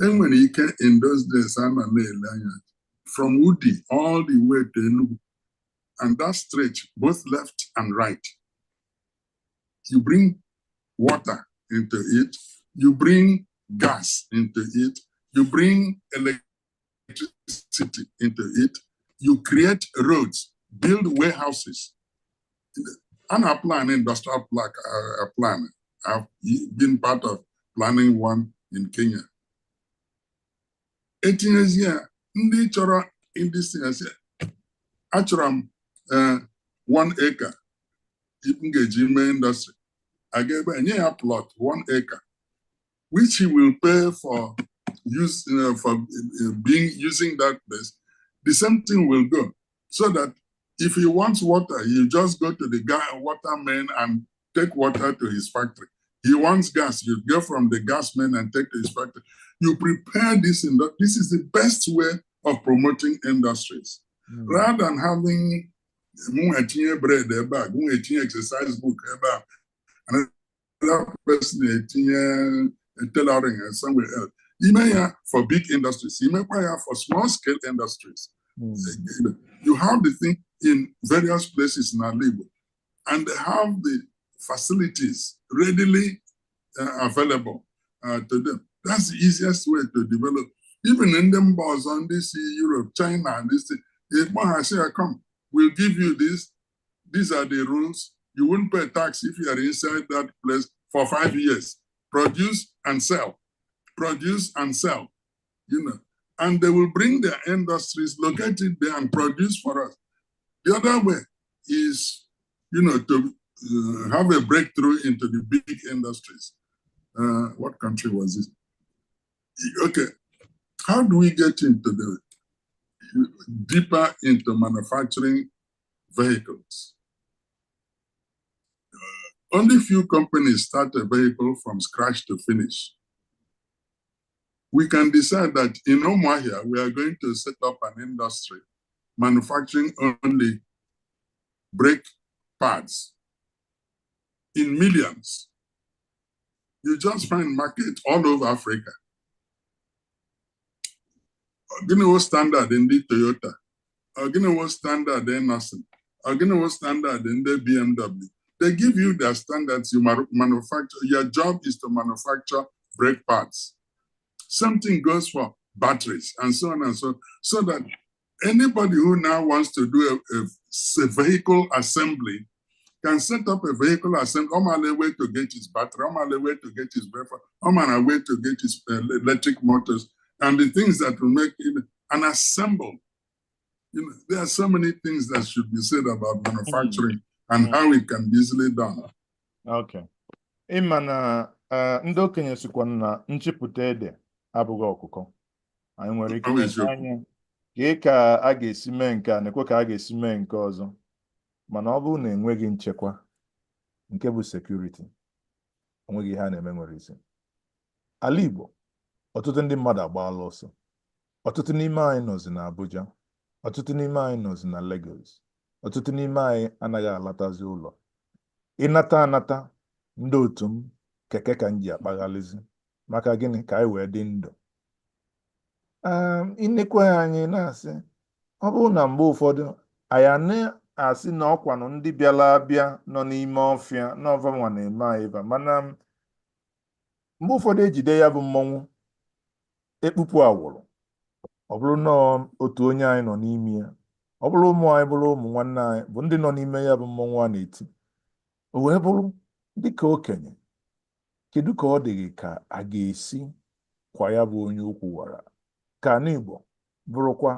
S2: Enwere ike in those days a na-ele anya from Udi all the way to Enugu, and that stretch both left and right. You bring water into it, you bring gas into it, you bring electricity into it, you create roads, build warehouses. And I plan industrial plan. I've been part of planning one in Kenya. 18 years here, ndị chọrọ industry, achọrọ 1 acre. Engage industry. I gave a plot 1 acre, which he will pay for using that place. The same thing will go, so that if he wants water, you just go to the water main and take water to his factory. He wants gas, you go from the gas main and take to his factory. You prepare this. This is the best way of promoting industries, rather than having bread bag, exercise book, another person tailoring somewhere else. Email for big industries, email for small scale industries. You have the thing in various places in our labor, and they have the facilities readily available to them. That's the easiest way to develop. Even in them bars on this Europe, China, and this thing, I say, come, we'll give you this. These are the rules. You won't pay tax if you are inside that place for 5 years. Produce and sell. Produce and sell. And they will bring their industries located there and produce for us. The other way is, to have a breakthrough into the big industries. What country was it? Okay, how do we get into deeper into manufacturing vehicles? Only few companies start a vehicle from scratch to finish. We can decide that in Umuahia, we are going to set up an industry manufacturing only brake pads in millions. You just find market all over Africa. Gini standard in the Toyota, Gini standard in Nissan, Gini standard in the BMW. They give you their standards, you manufacture, your job is to manufacture brake parts. Something goes for batteries and so on and so on, so that anybody who now wants to do a vehicle assembly can set up a vehicle assembly. I'm on the way to get his battery, I'm on the way to get his brake, I'm on the way to get his electric motors and the things that will make it and assemble. You know, there are so many things that should be said about manufacturing and how it can be easily done.
S1: Okay. Imana ndị okenye sikwa na nchịpụta ede abụghị ọkụkọ. Anyị nwere ike anya ka a ga-esi mee nke a na-ekwe ka a ga-esi mee nke ọzọ. Mana ọ bụrụ na enweghị nchekwa nke bụ security, onweghị ha na-eme nwere isi. Ala Igbo, ọtụtụ ndị mmadụ agbaala ọsọ. Ọtụtụ n'ime anyị nọzi na Abuja. Ọtụtụ n'ime anyị nọzi na Lagos. Ọtụtụ n'ime anyị anaghị alatazi ụlọ. Ịnata anata ndị otu m keke ka m ji akpaghalizi maka gịnị ka anyị wee dị ndụ. Inekwe anyị na-asị ọ bụrụ na mgbe ụfọdụ anyị na-asị na ọkwanụ ndị bịara abịa nọ n'ime ọfịa n'ọvanwa na-eme anyị ịba, mana mgbe ụfọdụ ejide ya bụ mmọnwụ ekpupu awụrụ, ọ bụrụ na otu onye anyị nọ n'ime ya, ọ bụrụ ụmụ anyị bụrụ ụmụ nwanne anyị bụ ndị nọ n'ime ya bụ mmọnwụ a na-eti, o wee bụrụ dịka okenye, kedu ka ọ dịghị ka a ga-esi kwa ya bụ onye okwu wara ka n'Igbo bụrụkwa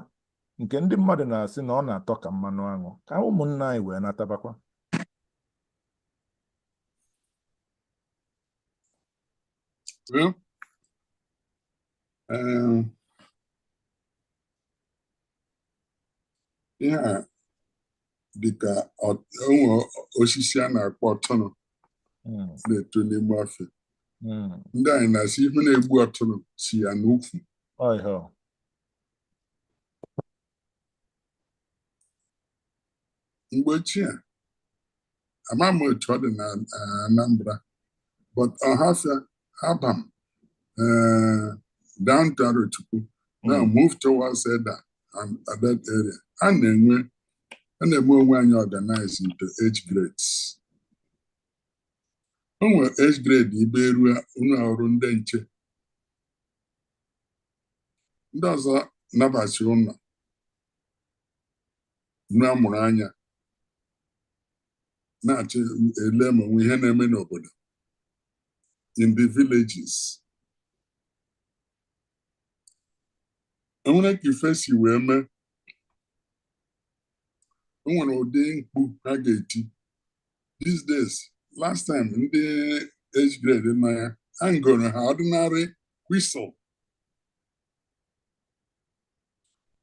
S1: nke ndị mmadụ na-asị na ọ na-atọ ka mmanụ aṅụ, ka ụmụnna anyị wee natabakwa.
S2: Well, yeah, dịka onwe osisi a na-akpọ ọtụnụ na-eto n'ime afọ. Ndị anyị na-asị ihe na-egbu ọtụnụ si ya n'ukwu. Mgbe ochie, ama m otu ọ dị na Anambra, but Ọhafịa, Abam, down to Arochukwu, now move towards Eda and that area. A na-eme onwe anyị organize into age grades. O nwere age grade ibe eruo ụlọ ọrụ ndị nche. Ndị ọzọ nabasị ụlọ na-amụrụ anya na-achị ele ma onwe ihe na-eme n'obodo in the villages. Enwere ka ife si wee mee, o nwere ụdị mkpu ha ga-eti. These days, last time ndị age grade nọ ya, a ngoro ha ordinary whistle.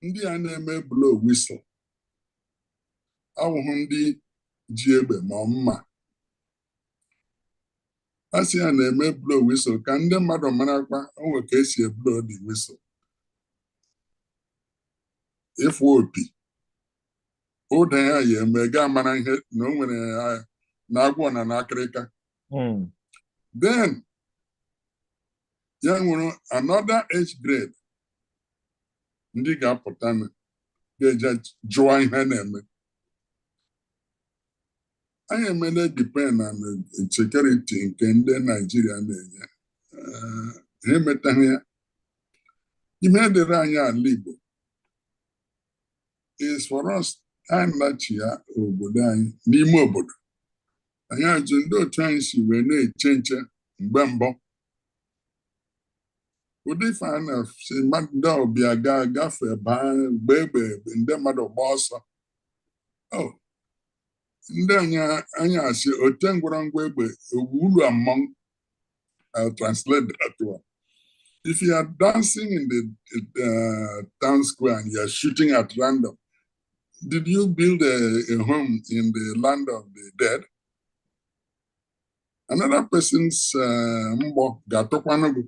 S2: Ndị a na-eme blow whistle awụhụ ndị ji egbe ma mma. A sị ya na-eme blow whistle ka ndị mmadụ marakwa o nwere ka esi blow the whistle. Ịfụ opi ụda ya ya eme ga mara ihe na o nwere na agwọ na n'akịrịka. Then ya nwere another age grade ndị ga-apụta na ga-eje jụọ ihe na-eme. Anyị emele depend na security nke ndị Naijiria na-enye, ha emetaghị ya. Ime dịrị anyị ala Igbo is for us anyị nachi ya obodo anyị n'ime obodo. Anyị ajụ ndị otu anyị si wee na-eche nche mgbe mbụ. Ụdị ife a na-asị ndị ọbịa ga-agafe baa mgbe egbe ndị mmadụ gba ọsọ. Ndị anyị asị ote ngwọrọngwọ egbe ulu among, I'll translate that one. If you are dancing in the town square and you are shooting at random, did you build a home in the land of the dead? another person's mbo ga-atụkwanụ.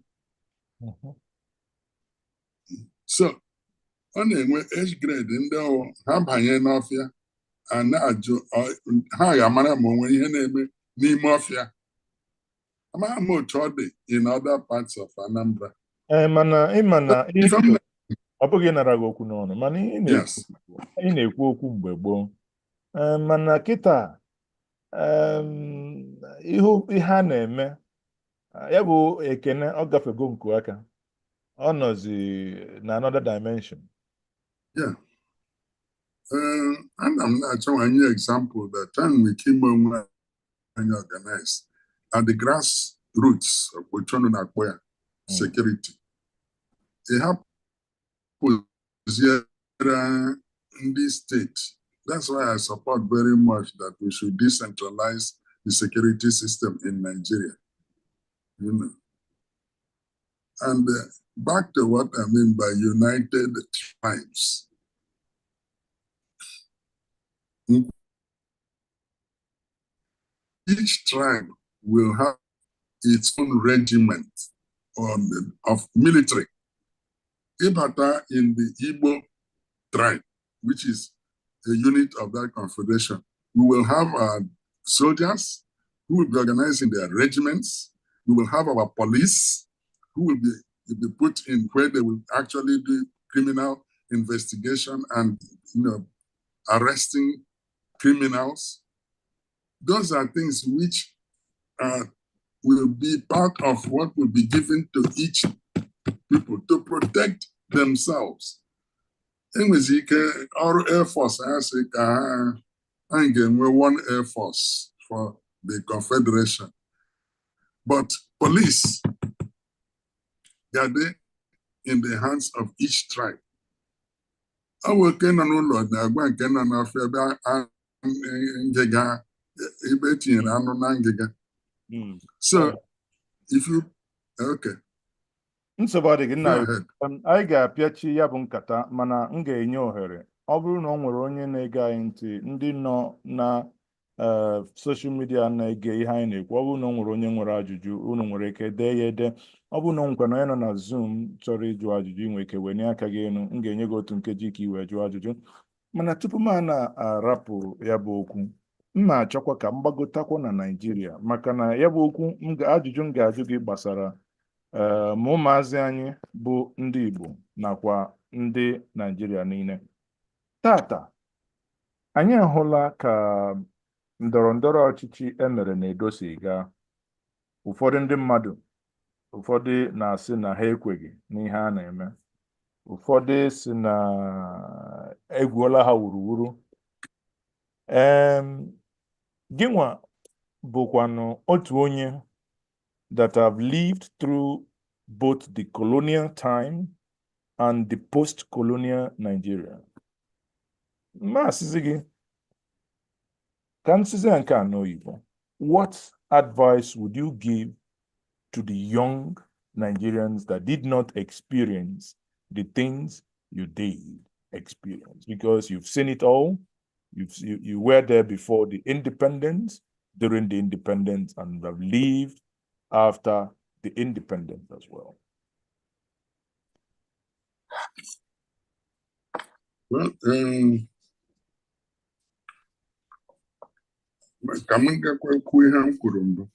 S2: So ọ na-enwe age grade ndị ha banye n'ọfịa a na-ajụ ha ga-amara ma onwe ihe na-eme n'ime ọfịa. Amaghị m otu ọ dị in other parts of Anambra.
S1: Mana ịma na ọ bụghị ịnara gị okwu n'ọnụ, mana ị na-ekwu okwu mgbe gboo. Mana kịta ihe a na-eme ya bụ Ekene ọ gafego nku aka, ọ nọzi na another dimension.
S2: Yeah. Ana m na-achọwanye example that time we came onwe anyị organized at the grassroots of Ochono na Akpoya security. They have in this state. That's why I support very much that we should decentralize the security system in Nigeria. You know. And back to what I mean by united tribes. Each tribe will have its own regiment of military. Ibata in the Igbo tribe, which is a unit of that confederation, we will have our soldiers who will be organizing their regiments. We will have our police who will be put in where they will actually do criminal investigation and arresting criminals. Those are things which will be part of what will be given to each people to protect themselves. Our Air Force, I say, one Air Force for the Confederation. But police, they are there in the hands of each tribe. So, if you, okay.
S1: Nsogbu gị na anyị ga-apịachi ya bụ nkata, mana m ga-enye ohere ọ bụrụ na ọ nwere onye na-ege anyị ntị, ndị nọ na social media na-ege ihe anyị na-ekwu. Ọ bụrụ na ọ nwere onye nwere ajụjụ, unu nwere ike dee ya ede. Ọ bụrụ na ọ nwere onye nọ na Zoom chọrọ ịjụ ajụjụ, ị nwere ike wenye aka gị elu, m ga-enye gị otu nkeji ka ị wee jụọ ajụjụ. Mana tupu m na-arapụ ya bụ okwu, m na-achọkwa ka m gbagotakwa na Naịjirịa, maka na ya bụ okwu ajụjụ m ga-ajụ gị gbasara ma ụmụazị anyị bụ ndị Igbo nakwa ndị Naịjirịa niile. Tata anyị ahụla ka ndọrọ ndọrọ ọchịchị emere na-edosi gaa. Ụfọdụ ndị mmadụ, ụfọdụ na-asị na ha ekweghị n'ihe a na-eme. Ụfọdụ si na egwuola ha wuruwuru. Gịnwa bụkwanụ otu onye that have lived through both the colonial time and the post-colonial Nigeria. What advice would you give to the young Nigerians that did not experience the things you did experience? Because you've seen it all. You were there before the independence, during the independence, and have lived after the independence as well.
S2: Well, ka m gakwa ihe m kwuru mbụ,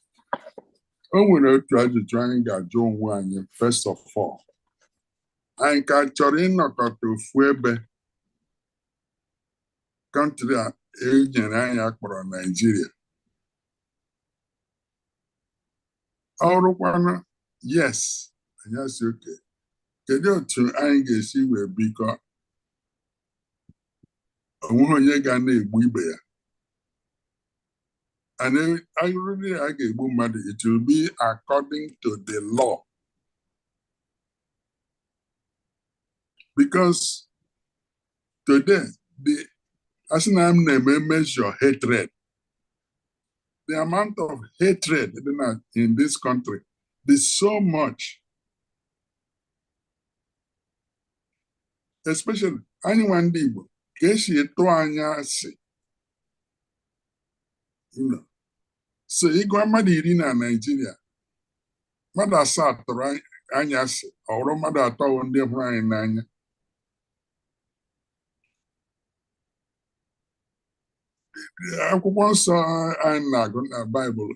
S2: o nwere otu ajụjụ anyị ga-ajụ onwe anyị. First of all, anyị ka chọrọ ịnọkọta ofu ebe kọntrị a enyere anyị akpọrọ Nigeria. Ọrụkwana yes, anyị asị oke, kedu otu anyị ga-esi wee bikọ onwe onye ga na-egbu ibe ya. And really a ga-egbu mmadụ, it will be according to the law. Because today, as I'm measure hatred, the amount of hatred in this country is so much. Especially anyone Igbo, ka esi eto anya asị, So ịgwa mmadụ iri na Nigeria, mmadụ asaa tụrụ anya asị, ọrụ mmadụ atọ bụ ndị hụrụ anyị n'anya. Akwụkwọ nsọ anyị na-agụ na Bible,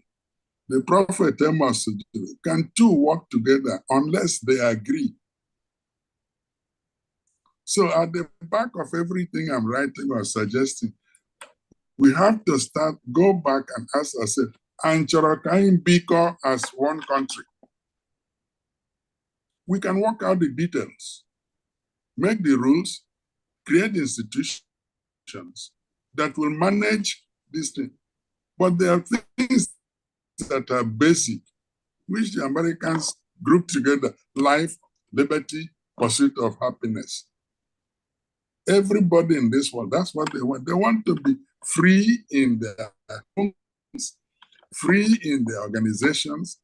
S2: the prophet Amos said, can two work together unless they agree? So at the back of everything I'm writing or suggesting, we have to go back and ask ourselves, and Biko as one country. We can work out the details, make the rules, create institutions that will manage this thing. But there are things that are basic, which the Americans group together: life, liberty, pursuit of happiness. Everybody in this world, that's what they want. They want to be free in their homes, free in their organizations,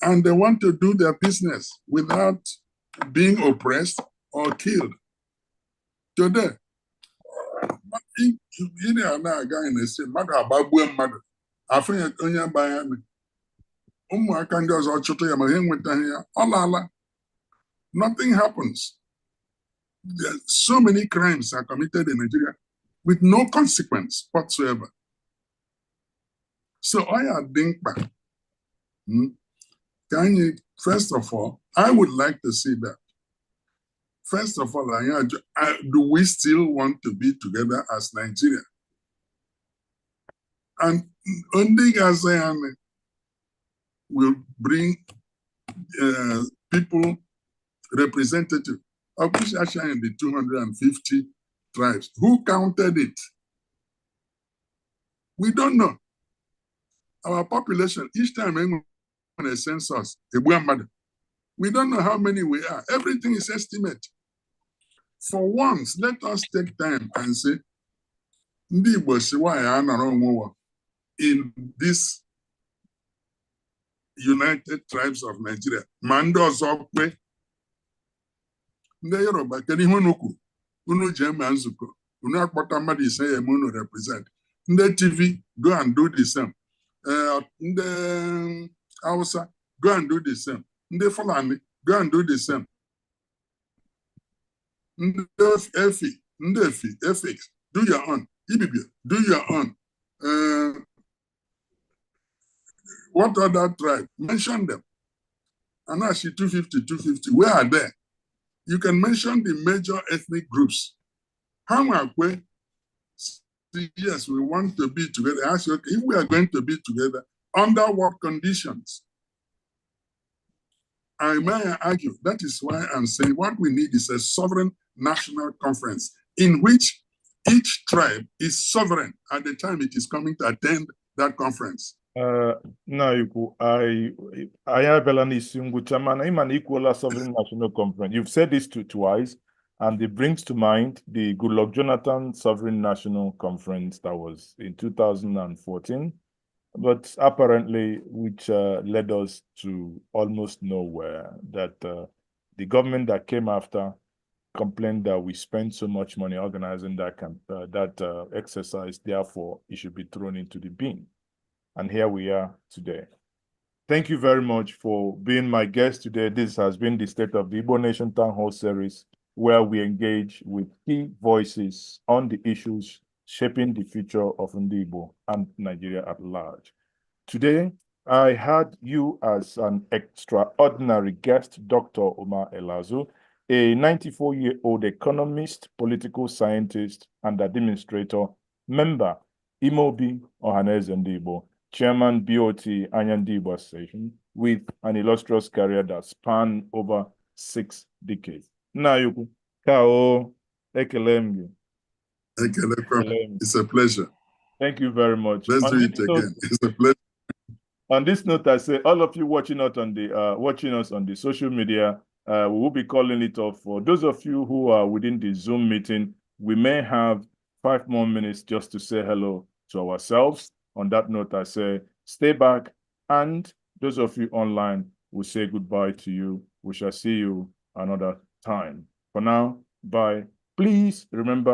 S2: and they want to do their business without being oppressed or killed. Today, nothing happens. So many crimes are committed in Nigeria with no consequence whatsoever. So first of all, I would like to see that. First of all, do we still want to be together as Nigeria? And only ASEAN will bring people, representative of which actually in the 250 tribes. Who counted it? We don't know. Our population, each time when a census, we don't know how many we are. Everything is estimate. For once, let us take time and say, in this United Tribes of Nigeria, Mando Zokwe, ndị Yoruba kedu ihe unu ji eme nzukọ unu akpọta mmadụ ise ya eme unu represent ndị TV go and do the same, ndị Hausa go and do the same, ndị Fulani go and do the same, ndị Efik do your own, Ibibio do your own, what other tribe, mention them. Anashi 250 where are they? You can mention the major ethnic groups. How we? Yes, we want to be together. Ask you, okay, if we are going to be together, under what conditions? I may argue, that is why I'm saying what we need is a sovereign national conference in which each tribe is sovereign at the time it is coming to attend that conference.
S1: Sovereign National Conference. You've said this twice, and it brings to mind the Goodluck Jonathan Sovereign National Conference that was in 2014, but apparently which led us to almost nowhere. That the government that came after complained that we spent so much money organizing that exercise, therefore it should be thrown into the bin. And here we are today. Thank you very much for being my guest today. This has been the State of the Igbo Nation Town Hall series, where we engage with key voices on the issues shaping the future of Igbo and Nigeria at large. Today, I had you as an extraordinary guest, Dr. Umar Eleazu, a 94-year-old economist, political scientist, and administrator, member, Imobi Ohaneze Igbo, Chairman BOT Anyandibo Station, with an illustrious career that spanned over 6 decades. Nayuku, Kao, Ekelem.
S2: It's a pleasure.
S1: Thank you very much.
S2: Let's do it again. It's a pleasure.
S1: On this note, I say all of you watching us on the social media, we will be calling it off. For those of you who are within the Zoom meeting, we may have 5 more minutes just to say hello to ourselves. On that note, I say stay back, and those of you online, we say goodbye to you. We shall see you another time. For now, bye. Please remember